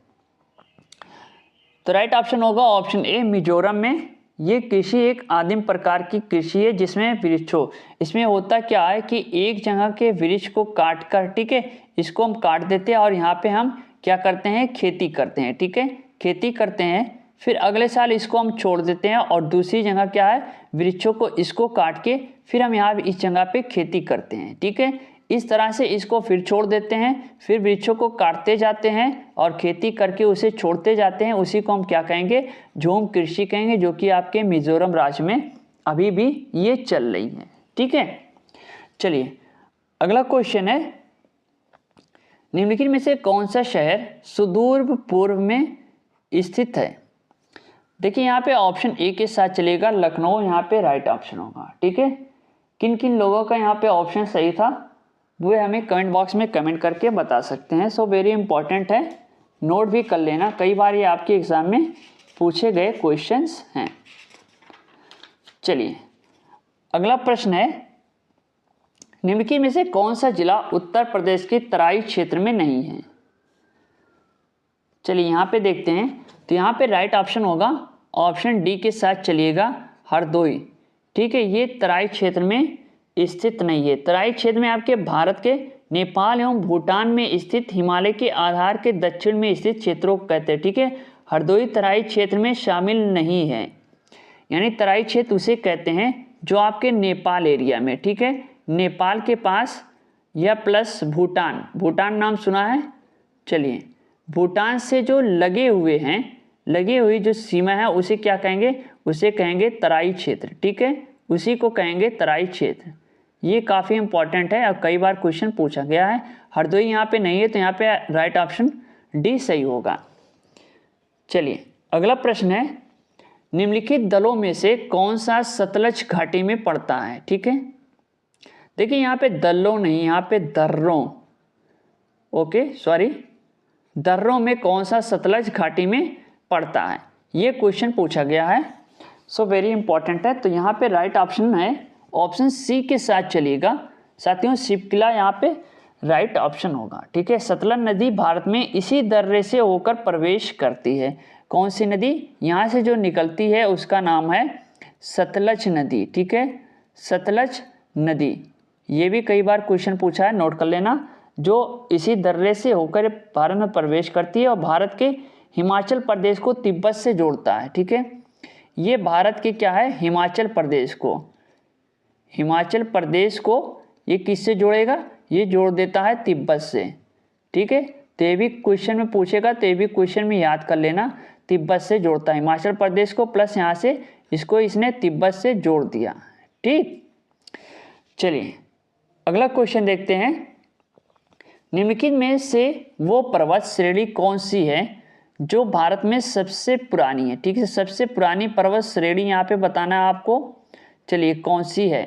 तो राइट ऑप्शन होगा ऑप्शन ए, मिजोरम में। ये कृषि एक आदिम प्रकार की कृषि है जिसमें वृक्षों, इसमें होता क्या है कि एक जगह के वृक्ष को काट कर, ठीक है, इसको हम काट देते हैं और यहाँ पे हम क्या करते हैं, खेती करते हैं। ठीक है, खेती करते हैं, फिर अगले साल इसको हम छोड़ देते हैं और दूसरी जगह क्या है, वृक्षों को इसको काट के फिर हम यहाँ इस जगह पे खेती करते हैं। ठीक है, इस तरह से इसको फिर छोड़ देते हैं, फिर वृक्षों को काटते जाते हैं और खेती करके उसे छोड़ते जाते हैं। उसी को हम क्या कहेंगे, झूम कृषि कहेंगे, जो कि आपके मिजोरम राज्य में अभी भी ये चल रही है। ठीक है, चलिए अगला क्वेश्चन है, निम्नलिखित में से कौन सा शहर सुदूर पूर्व में स्थित है? देखिए यहाँ पे ऑप्शन ए के साथ चलेगा, लखनऊ यहाँ पे राइट ऑप्शन होगा। ठीक है, किन किन लोगों का यहाँ पे ऑप्शन सही था वो हमें कमेंट बॉक्स में कमेंट करके बता सकते हैं। सो वेरी इंपॉर्टेंट है, नोट भी कर लेना, कई बार ये आपके एग्जाम में पूछे गए क्वेश्चंस हैं। चलिए अगला प्रश्न है, निम्नलिखित में से कौन सा जिला उत्तर प्रदेश के तराई क्षेत्र में नहीं है? चलिए यहाँ पे देखते हैं, तो यहाँ पे राइट ऑप्शन होगा ऑप्शन डी के साथ चलिएगा, हरदोई। ठीक है, ये तराई क्षेत्र में स्थित नहीं है। तराई क्षेत्र में आपके भारत के नेपाल एवं भूटान में स्थित हिमालय के आधार के दक्षिण में स्थित क्षेत्रों को कहते हैं। ठीक है, हरदोई तराई क्षेत्र में शामिल नहीं है, यानी तराई क्षेत्र उसे कहते हैं जो आपके नेपाल एरिया में, ठीक है, नेपाल के पास या प्लस भूटान, भूटान नाम सुना है? चलिए भूटान से जो लगे हुए हैं, लगी हुई जो सीमा है उसे क्या कहेंगे? उसे कहेंगे तराई क्षेत्र। ठीक है, उसी को कहेंगे तराई क्षेत्र। ये काफ़ी इंपॉर्टेंट है और कई बार क्वेश्चन पूछा गया है। हरदोई यहाँ पे नहीं है, तो यहाँ पे राइट ऑप्शन डी सही होगा। चलिए अगला प्रश्न है, निम्नलिखित दलों में से कौन सा सतलज घाटी में पड़ता है? ठीक है, देखिए यहाँ पे दलों नहीं, यहाँ पे दर्रों, ओके सॉरी, दर्रों में कौन सा सतलज घाटी में पड़ता है, ये क्वेश्चन पूछा गया है। सो वेरी इंपॉर्टेंट है, तो यहाँ पे राइट ऑप्शन है ऑप्शन सी के साथ चलिएगा साथियों, शिपकिला यहाँ पे राइट ऑप्शन होगा। ठीक है, सतलज नदी भारत में इसी दर्रे से होकर प्रवेश करती है। कौन सी नदी यहाँ से जो निकलती है उसका नाम है सतलज नदी। ठीक है, सतलज नदी, ये भी कई बार क्वेश्चन पूछा है, नोट कर लेना, जो इसी दर्रे से होकर भारत में प्रवेश करती है और भारत के हिमाचल प्रदेश को तिब्बत से जोड़ता है। ठीक है, ये भारत के क्या है, हिमाचल प्रदेश को, हिमाचल प्रदेश को ये किससे जोड़ेगा? ये जोड़ देता है तिब्बत से। ठीक है, तो ये भी क्वेश्चन में पूछेगा, तो ये भी क्वेश्चन में याद कर लेना, तिब्बत से जोड़ता है हिमाचल प्रदेश को, प्लस यहाँ से इसको इसने तिब्बत से जोड़ दिया। ठीक, चलिए अगला क्वेश्चन देखते हैं, निम्नलिखित में से वो पर्वत श्रेणी कौन सी है जो भारत में सबसे पुरानी है? ठीक है, सबसे पुरानी पर्वत श्रेणी यहाँ पे बताना है आपको। चलिए कौन सी है?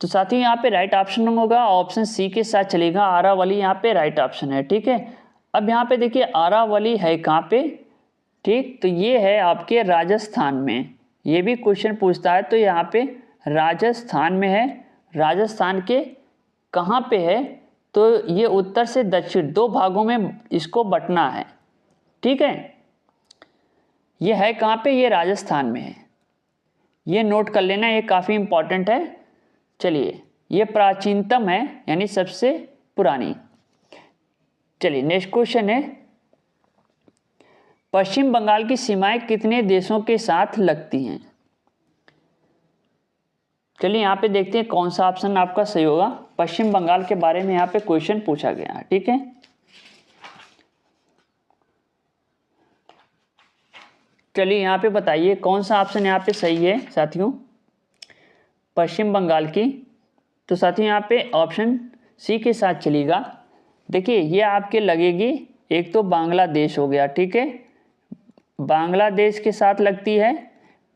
तो साथियों यहाँ पे राइट ऑप्शन होगा ऑप्शन सी के साथ चलेगा, आरावली यहाँ पे राइट ऑप्शन है। ठीक है, अब यहाँ पे देखिए आरावली है कहाँ पे? ठीक, तो ये है आपके राजस्थान में, ये भी क्वेश्चन पूछता है, तो यहाँ पे राजस्थान में है। राजस्थान के कहाँ पे है? तो ये उत्तर से दक्षिण दो भागों में इसको बंटना है। ठीक है, ये है कहाँ पे? ये राजस्थान में है, ये नोट कर लेना, ये काफ़ी इंपॉर्टेंट है। चलिए ये प्राचीनतम है, यानी सबसे पुरानी। चलिए नेक्स्ट क्वेश्चन है, पश्चिम बंगाल की सीमाएं कितने देशों के साथ लगती हैं? चलिए यहाँ पे देखते हैं कौन सा ऑप्शन आपका सही होगा। पश्चिम बंगाल के बारे में यहाँ पे क्वेश्चन पूछा गया है। ठीक है, चलिए यहाँ पे बताइए कौन सा ऑप्शन यहाँ पे सही है साथियों, पश्चिम बंगाल की। तो साथियों यहाँ पे ऑप्शन सी के साथ चलिएगा। देखिए ये आपके लगेगी, एक तो बांग्लादेश हो गया, ठीक है, बांग्लादेश के साथ लगती है,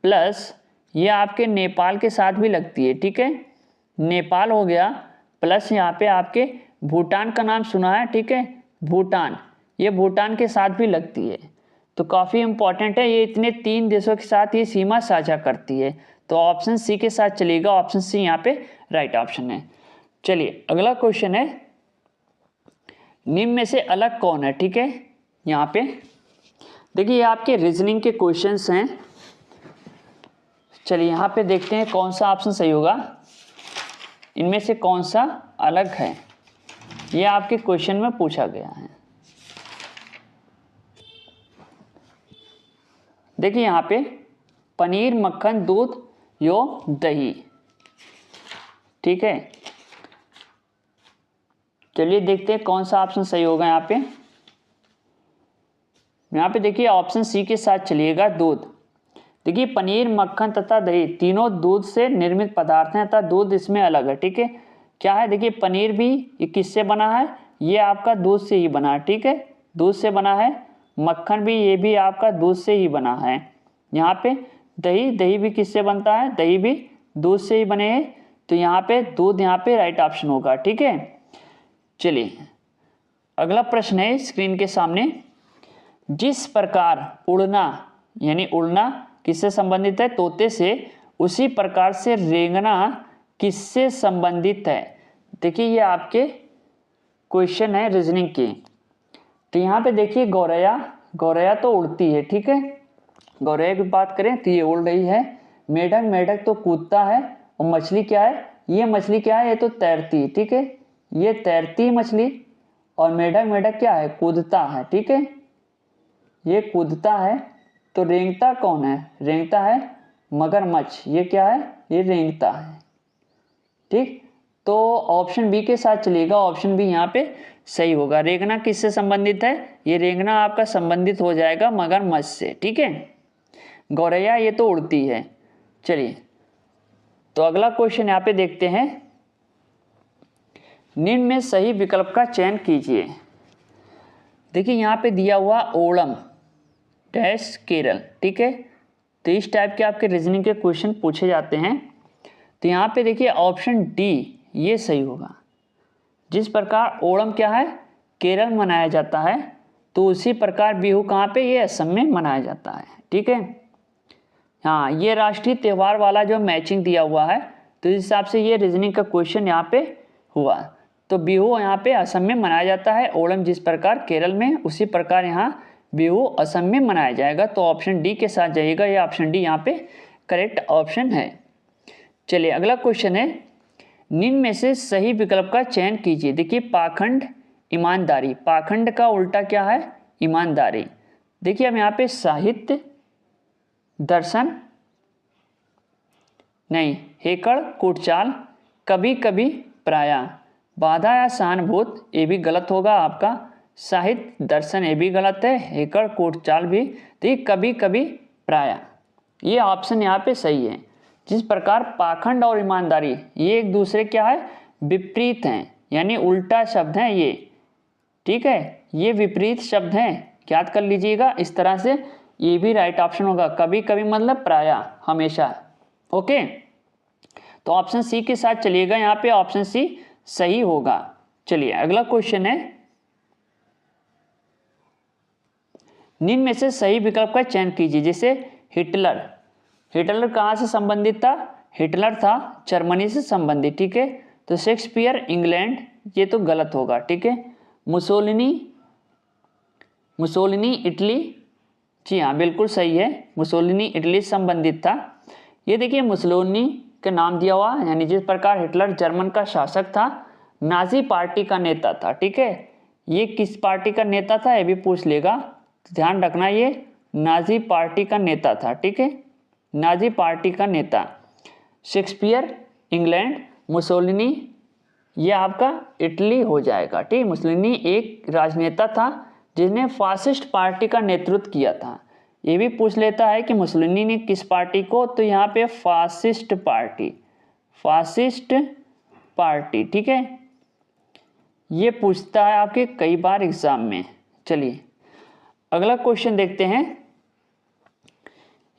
प्लस ये आपके नेपाल के साथ भी लगती है। ठीक है, नेपाल हो गया, प्लस यहाँ पे आपके भूटान का नाम सुना है? ठीक है, भूटान, ये भूटान के साथ भी लगती है, तो काफ़ी इंपॉर्टेंट है, ये इतने तीन देशों के साथ ये सीमा साझा करती है। तो ऑप्शन सी के साथ चलेगा, ऑप्शन सी यहाँ पे राइट ऑप्शन है। चलिए अगला क्वेश्चन है, निम्न में से अलग कौन है? ठीक है, यहाँ पे देखिए ये आपके रीजनिंग के क्वेश्चंस हैं। चलिए यहाँ पे देखते हैं कौन सा ऑप्शन सही होगा, इनमें से कौन सा अलग है, ये आपके क्वेश्चन में पूछा गया है। देखिए यहाँ पे पनीर, मक्खन, दूध यो दही। ठीक है, चलिए देखते हैं कौन सा ऑप्शन सही होगा। यहाँ पे देखिए ऑप्शन सी के साथ चलिएगा, दूध। देखिए पनीर, मक्खन तथा दही तीनों दूध से निर्मित पदार्थ हैं तथा दूध इसमें अलग है। ठीक है, क्या है? देखिए पनीर भी ये किससे बना है? ये आपका दूध से ही बना है, ठीक है, दूध से बना है। मक्खन भी, ये भी आपका दूध से ही बना है। यहाँ पे दही, दही भी किससे बनता है, दही भी दूध से ही बने हैं। तो यहाँ पे दूध यहाँ पे राइट ऑप्शन होगा, ठीक है। चलिए अगला प्रश्न है स्क्रीन के सामने, जिस प्रकार उड़ना, यानी उड़ना किससे संबंधित है, तोते से, उसी प्रकार से रेंगना किससे संबंधित है। देखिए ये आपके क्वेश्चन है रीजनिंग की। तो यहाँ पे देखिए गौरैया, गौरैया तो उड़ती है, ठीक है, गौरैया की बात करें तो ये उड़ रही है। मेढक, मेढक तो कूदता है। और मछली क्या है, ये मछली क्या है, ये तो तैरती है, ठीक है, ये तैरती मछली। और मेढक, मेढक क्या है, कूदता है, ठीक है, ये कूदता है। तो रेंगता कौन है, रेंगता है मगरमच्छ, ये क्या है, ये रेंगता है, ठीक। तो ऑप्शन बी के साथ चलिएगा, ऑप्शन बी यहाँ पे सही होगा। रेंगना किससे संबंधित है, ये रेंगना आपका संबंधित हो जाएगा मगरमच्छ से, ठीक है। गौरैया ये तो उड़ती है। चलिए तो अगला क्वेश्चन यहाँ पे देखते हैं, निम्न में सही विकल्प का चयन कीजिए। देखिए यहाँ पे दिया हुआ ओणम डैश केरल, ठीक है। तो इस टाइप के आपके रीजनिंग के क्वेश्चन पूछे जाते हैं। तो यहाँ पे देखिए ऑप्शन डी ये सही होगा। जिस प्रकार ओणम क्या है, केरल मनाया जाता है, तो उसी प्रकार बिहू कहाँ पे, ये असम में मनाया जाता है, ठीक है। हाँ, ये राष्ट्रीय त्यौहार वाला जो मैचिंग दिया हुआ है, तो इस हिसाब से ये रीजनिंग का क्वेश्चन यहाँ पे हुआ। तो बिहू यहाँ पे असम में मनाया जाता है, ओणम जिस प्रकार केरल में, उसी प्रकार यहाँ बिहू असम में मनाया जाएगा। तो ऑप्शन डी के साथ जाइएगा, ये ऑप्शन डी यहाँ पे करेक्ट ऑप्शन है। चलिए अगला क्वेश्चन है, निम्न में से सही विकल्प का चयन कीजिए। देखिए पाखंड, ईमानदारी, पाखंड का उल्टा क्या है, ईमानदारी। देखिए अब यहाँ पे साहित्य, दर्शन नहीं, हेकड़, कूटचाल, कभी कभी, प्रायः, बाधा या सहानुभूत, ये भी गलत होगा आपका। साहित्य, दर्शन ये भी गलत है, हेकड़, कूटचाल भी। तो ये कभी कभी, प्रायः, ये ऑप्शन यहाँ पे सही है। जिस प्रकार पाखंड और ईमानदारी ये एक दूसरे क्या है, विपरीत हैं, यानी उल्टा शब्द हैं ये, ठीक है, ये विपरीत शब्द हैं, याद कर लीजिएगा इस तरह से। ये भी राइट ऑप्शन होगा, कभी कभी मतलब प्रायः, हमेशा, ओके। तो ऑप्शन सी के साथ चलिएगा, यहाँ पे ऑप्शन सी सही होगा। चलिए अगला क्वेश्चन है, निम्न में से सही विकल्प का चयन कीजिए। जैसे हिटलर, हिटलर कहाँ से संबंधित था, हिटलर था जर्मनी से संबंधित, ठीक है। तो शेक्सपियर इंग्लैंड, ये तो गलत होगा, ठीक है। मुसोलिनी, मुसोलिनी इटली, जी हाँ बिल्कुल सही है, मुसोलिनी इटली से संबंधित था। ये देखिए मुसोलिनी के नाम दिया हुआ, यानी जिस प्रकार हिटलर जर्मन का शासक था, नाजी पार्टी का नेता था, ठीक है। ये किस पार्टी का नेता था ये भी पूछ लेगा, तो ध्यान रखना, ये नाजी पार्टी का नेता था, ठीक है, नाजी पार्टी का नेता। शेक्सपियर इंग्लैंड, मुसोलिनी ये आपका इटली हो जाएगा, ठीक। मुसोलिनी एक राजनेता था जिसने फासिस्ट पार्टी का नेतृत्व किया था। ये भी पूछ लेता है कि मुसोलिनी ने किस पार्टी को, तो यहाँ पे फासिस्ट पार्टी, फासिस्ट पार्टी, ठीक है, ये पूछता है आपके कई बार एग्जाम में। चलिए अगला क्वेश्चन देखते हैं,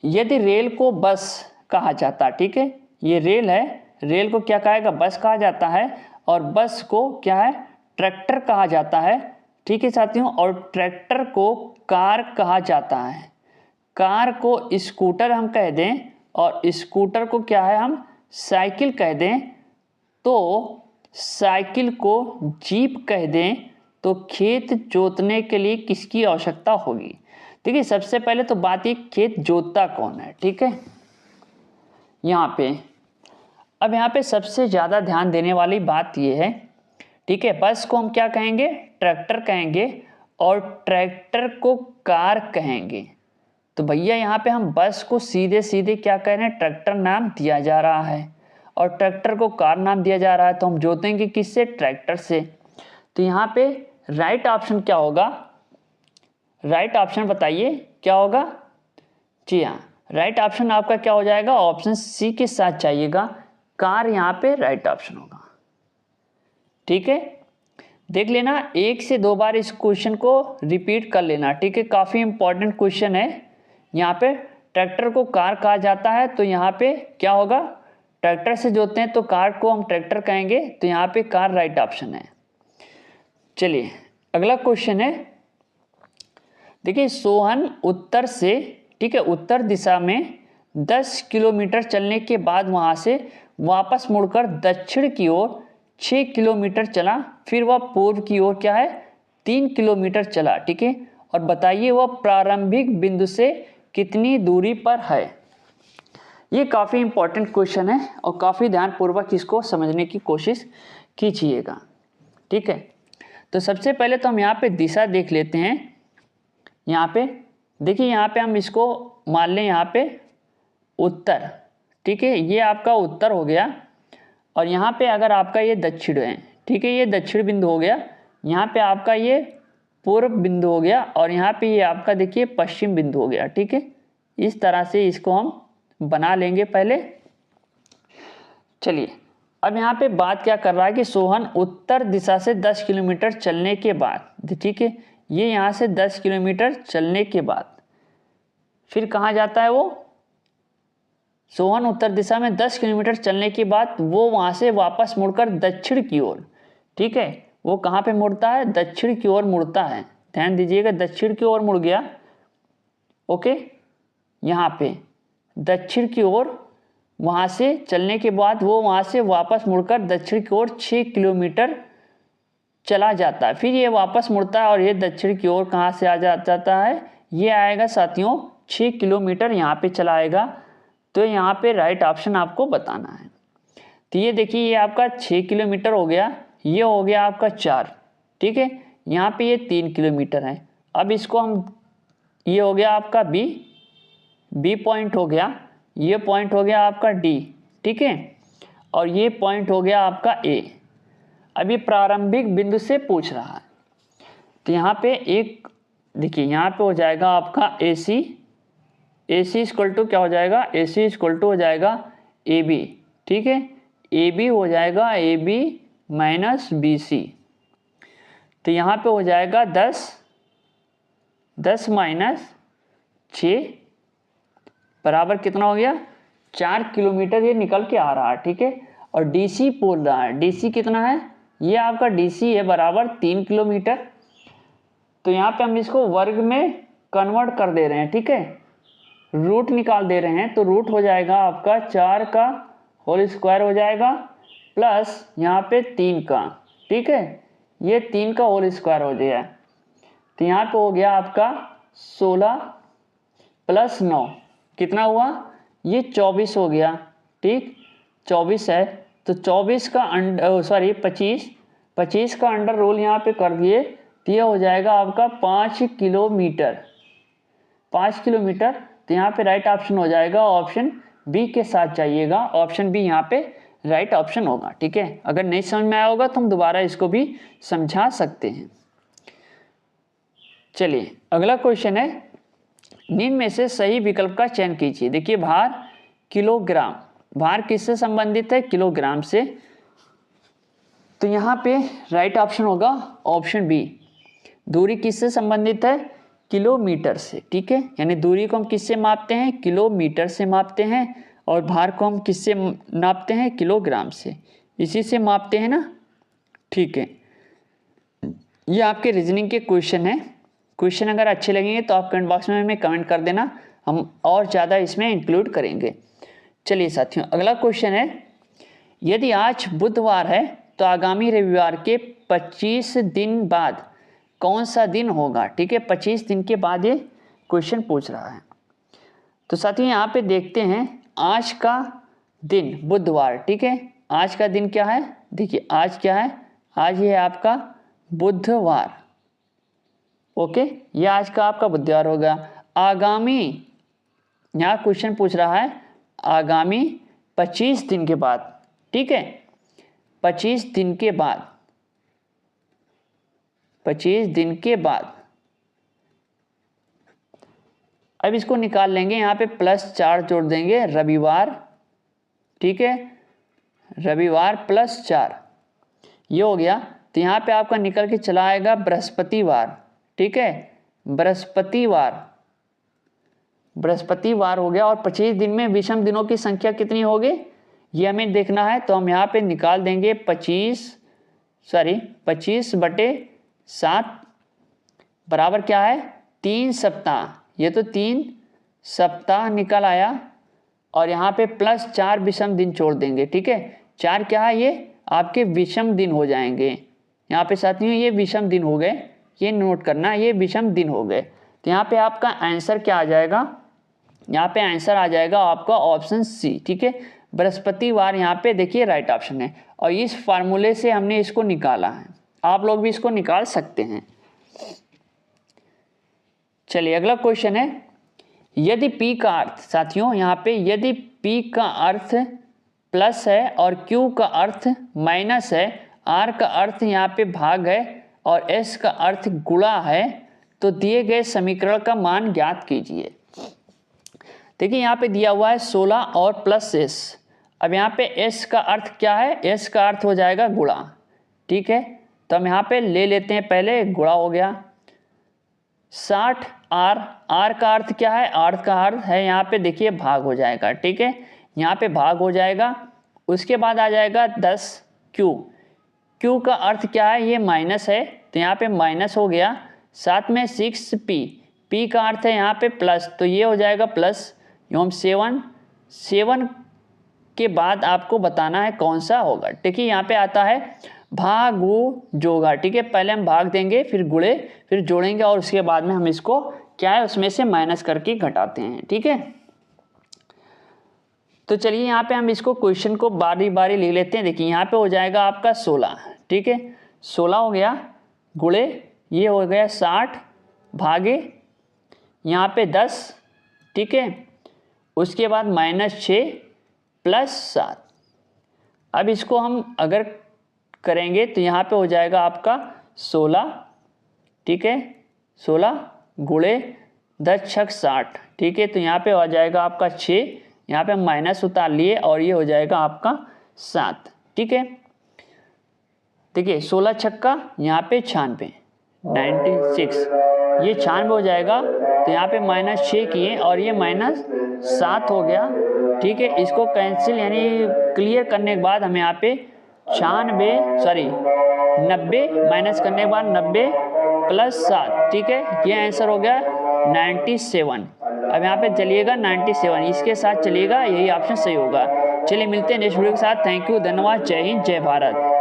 यदि रेल को बस कहा जाता, ठीक है, ये रेल है, रेल को क्या कहेगा, बस कहा जाता है, और बस को क्या है, ट्रैक्टर कहा जाता है, ठीक है साथियों। और ट्रैक्टर को कार कहा जाता है, कार को स्कूटर हम कह दें, और स्कूटर को क्या है हम साइकिल कह दें, तो साइकिल को जीप कह दें, तो खेत जोतने के लिए किसकी आवश्यकता होगी। देखिए सबसे पहले तो बात ये, खेत जोतता कौन है, ठीक है, यहाँ पे। अब यहाँ पे सबसे ज़्यादा ध्यान देने वाली बात ये है, ठीक है, बस को हम क्या कहेंगे, ट्रैक्टर कहेंगे, और ट्रैक्टर को कार कहेंगे। तो भैया यहाँ पे हम बस को सीधे सीधे क्या कह रहे हैं, ट्रैक्टर नाम दिया जा रहा है, और ट्रैक्टर को कार नाम दिया जा रहा है, तो हम जोतेंगे किससे, ट्रैक्टर से। तो यहाँ पे राइट ऑप्शन क्या होगा, राइट ऑप्शन बताइए क्या होगा। जी हाँ, राइट ऑप्शन आपका क्या हो जाएगा, ऑप्शन सी के साथ जाइएगा, कार यहाँ पे राइट ऑप्शन होगा, ठीक है। देख लेना, 1 से 2 बार इस क्वेश्चन को रिपीट कर लेना, ठीक है। काफ़ी इंपॉर्टेंट क्वेश्चन है। यहाँ पे ट्रैक्टर को कार कहा जाता है, तो यहाँ पे क्या होगा, ट्रैक्टर से जोतते हैं तो कार को हम ट्रैक्टर कहेंगे, तो यहाँ पे कार राइट ऑप्शन है। चलिए अगला क्वेश्चन है, देखिए सोहन उत्तर से, ठीक है, उत्तर दिशा में 10 किलोमीटर चलने के बाद वहाँ से वापस मुड़कर दक्षिण की ओर 6 किलोमीटर चला, फिर वह पूर्व की ओर क्या है 3 किलोमीटर चला, ठीक है। और बताइए वह प्रारंभिक बिंदु से कितनी दूरी पर है। ये काफ़ी इंपॉर्टेंट क्वेश्चन है और काफ़ी ध्यानपूर्वक इसको समझने की कोशिश कीजिएगा, ठीक है। तो सबसे पहले तो हम यहाँ पे दिशा देख लेते हैं। यहाँ पे देखिए, यहाँ पे हम इसको मान लें यहाँ पे उत्तर, ठीक है, ये आपका उत्तर हो गया। और यहाँ पे अगर आपका ये दक्षिण है, ठीक है, ये दक्षिण बिंदु हो गया। यहाँ पे आपका ये पूर्व बिंदु हो गया और यहाँ पे ये आपका देखिए पश्चिम बिंदु हो गया, ठीक है। इस तरह से इसको हम बना लेंगे पहले। चलिए अब यहाँ पे बात क्या कर रहा है कि सोहन उत्तर दिशा से 10 किलोमीटर चलने के बाद, ठीक है, ये यहाँ से 10 किलोमीटर चलने के बाद फिर कहाँ जाता है वो, सोहन उत्तर दिशा में 10 किलोमीटर चलने के बाद वो वहाँ से वापस मुड़कर दक्षिण की ओर, ठीक है, वो कहाँ पे मुड़ता है, दक्षिण की ओर मुड़ता है। ध्यान दीजिएगा, दक्षिण की ओर मुड़ गया, ओके। यहाँ पे दक्षिण की ओर वहाँ से चलने के बाद वो वहाँ से वापस मुड़कर दक्षिण की ओर 6 किलोमीटर चला जाता है। फिर ये वापस मुड़ता है और ये दक्षिण की ओर कहाँ से आ जाता है, ये आएगा साथियों 6 किलोमीटर यहाँ पे चला आएगा। तो यहाँ पे राइट ऑप्शन आपको बताना है। तो ये देखिए, ये आपका 6 किलोमीटर हो गया, ये हो गया आपका 4, ठीक है। यहाँ पे ये 3 किलोमीटर है। अब इसको हम, ये हो गया आपका बी पॉइंट हो गया, ये पॉइंट हो गया आपका डी, ठीक है, और ये पॉइंट हो गया आपका ए। अभी प्रारंभिक बिंदु से पूछ रहा है, तो यहाँ पे एक देखिए, यहाँ पे हो जाएगा आपका ए सी इक्वल टू क्या हो जाएगा, ए सी इक्वल टू हो जाएगा ए बी, ठीक है। ए बी हो जाएगा A B minus B C, तो यहाँ पे हो जाएगा 10 माइनस 6 बराबर कितना हो गया, 4 किलोमीटर ये निकल के आ रहा है, ठीक है। और डी सी बोल रहा है, डी सी कितना है, ये आपका डी सी है बराबर 3 किलोमीटर। तो यहाँ पे हम इसको वर्ग में कन्वर्ट कर दे रहे हैं, ठीक है, रूट निकाल दे रहे हैं। तो रूट हो जाएगा आपका 4 का होल स्क्वायर हो जाएगा प्लस यहाँ पे 3 का, ठीक है, ये 3 का होल स्क्वायर हो गया। तो यहाँ पे हो गया आपका 16 प्लस 9 कितना हुआ, ये 24 हो गया, ठीक, 24 है। तो 24 का 25 का अंडर रोल यहाँ पे कर दिए, तो ये हो जाएगा आपका 5 किलोमीटर। तो यहाँ पे राइट ऑप्शन हो जाएगा ऑप्शन बी के साथ जाइएगा, ऑप्शन बी यहाँ पे राइट ऑप्शन होगा, ठीक है। अगर नहीं समझ में आया होगा तो हम दोबारा इसको भी समझा सकते हैं। चलिए अगला क्वेश्चन है, निम्न में से सही विकल्प का चयन कीजिए। देखिए भार किलोग्राम, भार किससे संबंधित है, किलोग्राम से। तो यहाँ पे राइट ऑप्शन होगा ऑप्शन बी। दूरी किससे संबंधित है, किलोमीटर से, ठीक है। यानी दूरी को हम किससे मापते हैं, किलोमीटर से मापते हैं, और भार को हम किससे नापते हैं, किलोग्राम से, इसी से मापते हैं ना, ठीक है। ये आपके रीजनिंग के क्वेश्चन है। क्वेश्चन अगर अच्छे लगेंगे तो आप कमेंट बॉक्स में हमें कमेंट कर देना, हम और ज़्यादा इसमें इंक्लूड करेंगे। चलिए साथियों अगला क्वेश्चन है, यदि आज बुधवार है तो आगामी रविवार के 25 दिन बाद कौन सा दिन होगा, ठीक है। 25 दिन के बाद ये क्वेश्चन पूछ रहा है। तो साथियों यहाँ पे देखते हैं, आज का दिन बुधवार, ठीक है, आज का दिन क्या है, देखिए आज क्या है, आज ये है आपका बुधवार, ओके, ये आज का आपका बुधवार होगा। आगामी, यहाँ क्वेश्चन पूछ रहा है आगामी 25 दिन के बाद, ठीक है, 25 दिन के बाद, 25 दिन के बाद। अब इसको निकाल लेंगे, यहाँ पे +4 जोड़ देंगे, रविवार, ठीक है, रविवार +4, ये हो गया। तो यहाँ पे आपका निकल के चला आएगा बृहस्पतिवार, ठीक है, बृहस्पतिवार हो गया। और 25 दिन में विषम दिनों की संख्या कितनी होगी ये हमें देखना है। तो हम यहाँ पे निकाल देंगे 25/7 बराबर क्या है 3 सप्ताह। ये तो 3 सप्ताह निकल आया और यहाँ पे प्लस 4 विषम दिन छोड़ देंगे, ठीक है। 4 क्या है ये आपके विषम दिन हो जाएंगे। यहाँ पे साथियों ये विषम दिन हो गए, ये नोट करना, ये विषम दिन हो गए। तो यहाँ पे आपका आंसर क्या आ जाएगा, यहाँ पे आंसर आ जाएगा आपका ऑप्शन सी, ठीक है, बृहस्पतिवार। यहाँ पे देखिए राइट ऑप्शन है और इस फार्मूले से हमने इसको निकाला है, आप लोग भी इसको निकाल सकते हैं। चलिए अगला क्वेश्चन है, यदि P का अर्थ साथियों यहाँ पे यदि P का अर्थ प्लस है और Q का अर्थ माइनस है, R का अर्थ यहाँ पे भाग है और S का अर्थ गुणा है, तो दिए गए समीकरण का मान ज्ञात कीजिए। देखिए यहाँ पे दिया हुआ है 16 और प्लस S। अब यहाँ पे S का अर्थ क्या है, S का अर्थ हो जाएगा गुणा, ठीक है। तो हम यहाँ पे ले लेते हैं, पहले गुणा हो गया 60 R का अर्थ क्या है, R का अर्थ है यहाँ पे देखिए भाग हो जाएगा, ठीक है, यहाँ पे भाग हो जाएगा। उसके बाद आ जाएगा 10 Q का अर्थ क्या है, ये माइनस है तो यहाँ पे माइनस हो गया। साथ में 6 P का अर्थ है यहाँ पे प्लस, तो ये हो जाएगा प्लस एवं 7 के बाद आपको बताना है कौन सा होगा। देखिए यहाँ पे आता है भागु जोगा, ठीक है, पहले हम भाग देंगे फिर गुणे फिर जोड़ेंगे और उसके बाद में हम इसको क्या है उसमें से माइनस करके घटाते हैं, ठीक है। तो चलिए यहाँ पे हम इसको क्वेश्चन को बारी बारी ले लेते हैं। देखिए यहाँ पे हो जाएगा आपका 16, ठीक है, 16 हो गया गुणे ये हो गया 60 भागे यहाँ पे 10, ठीक है, उसके बाद -6 + 7। अब इसको हम अगर करेंगे तो यहाँ पे हो जाएगा आपका 16, ठीक है, 16 गुणे 10 छक 60, ठीक है। तो यहाँ पे हो जाएगा आपका 6, यहाँ पे हम माइनस उतार लिए और ये हो जाएगा आपका 7, ठीक है। देखिए 16 छक्का यहाँ पे 96 ये 96 हो जाएगा। तो यहाँ पे -6 किए और ये -7 हो गया, ठीक है। इसको कैंसिल यानी क्लियर करने के बाद हमें यहाँ पे 90 माइनस करने के बाद 90 + 7, ठीक है, ये आंसर हो गया 97। अब यहाँ पे चलिएगा 97, इसके साथ चलिएगा, यही ऑप्शन सही होगा। चलिए मिलते हैं नेक्स्ट वीडियो के साथ। थैंक यू, धन्यवाद, जय हिंद, जय भारत।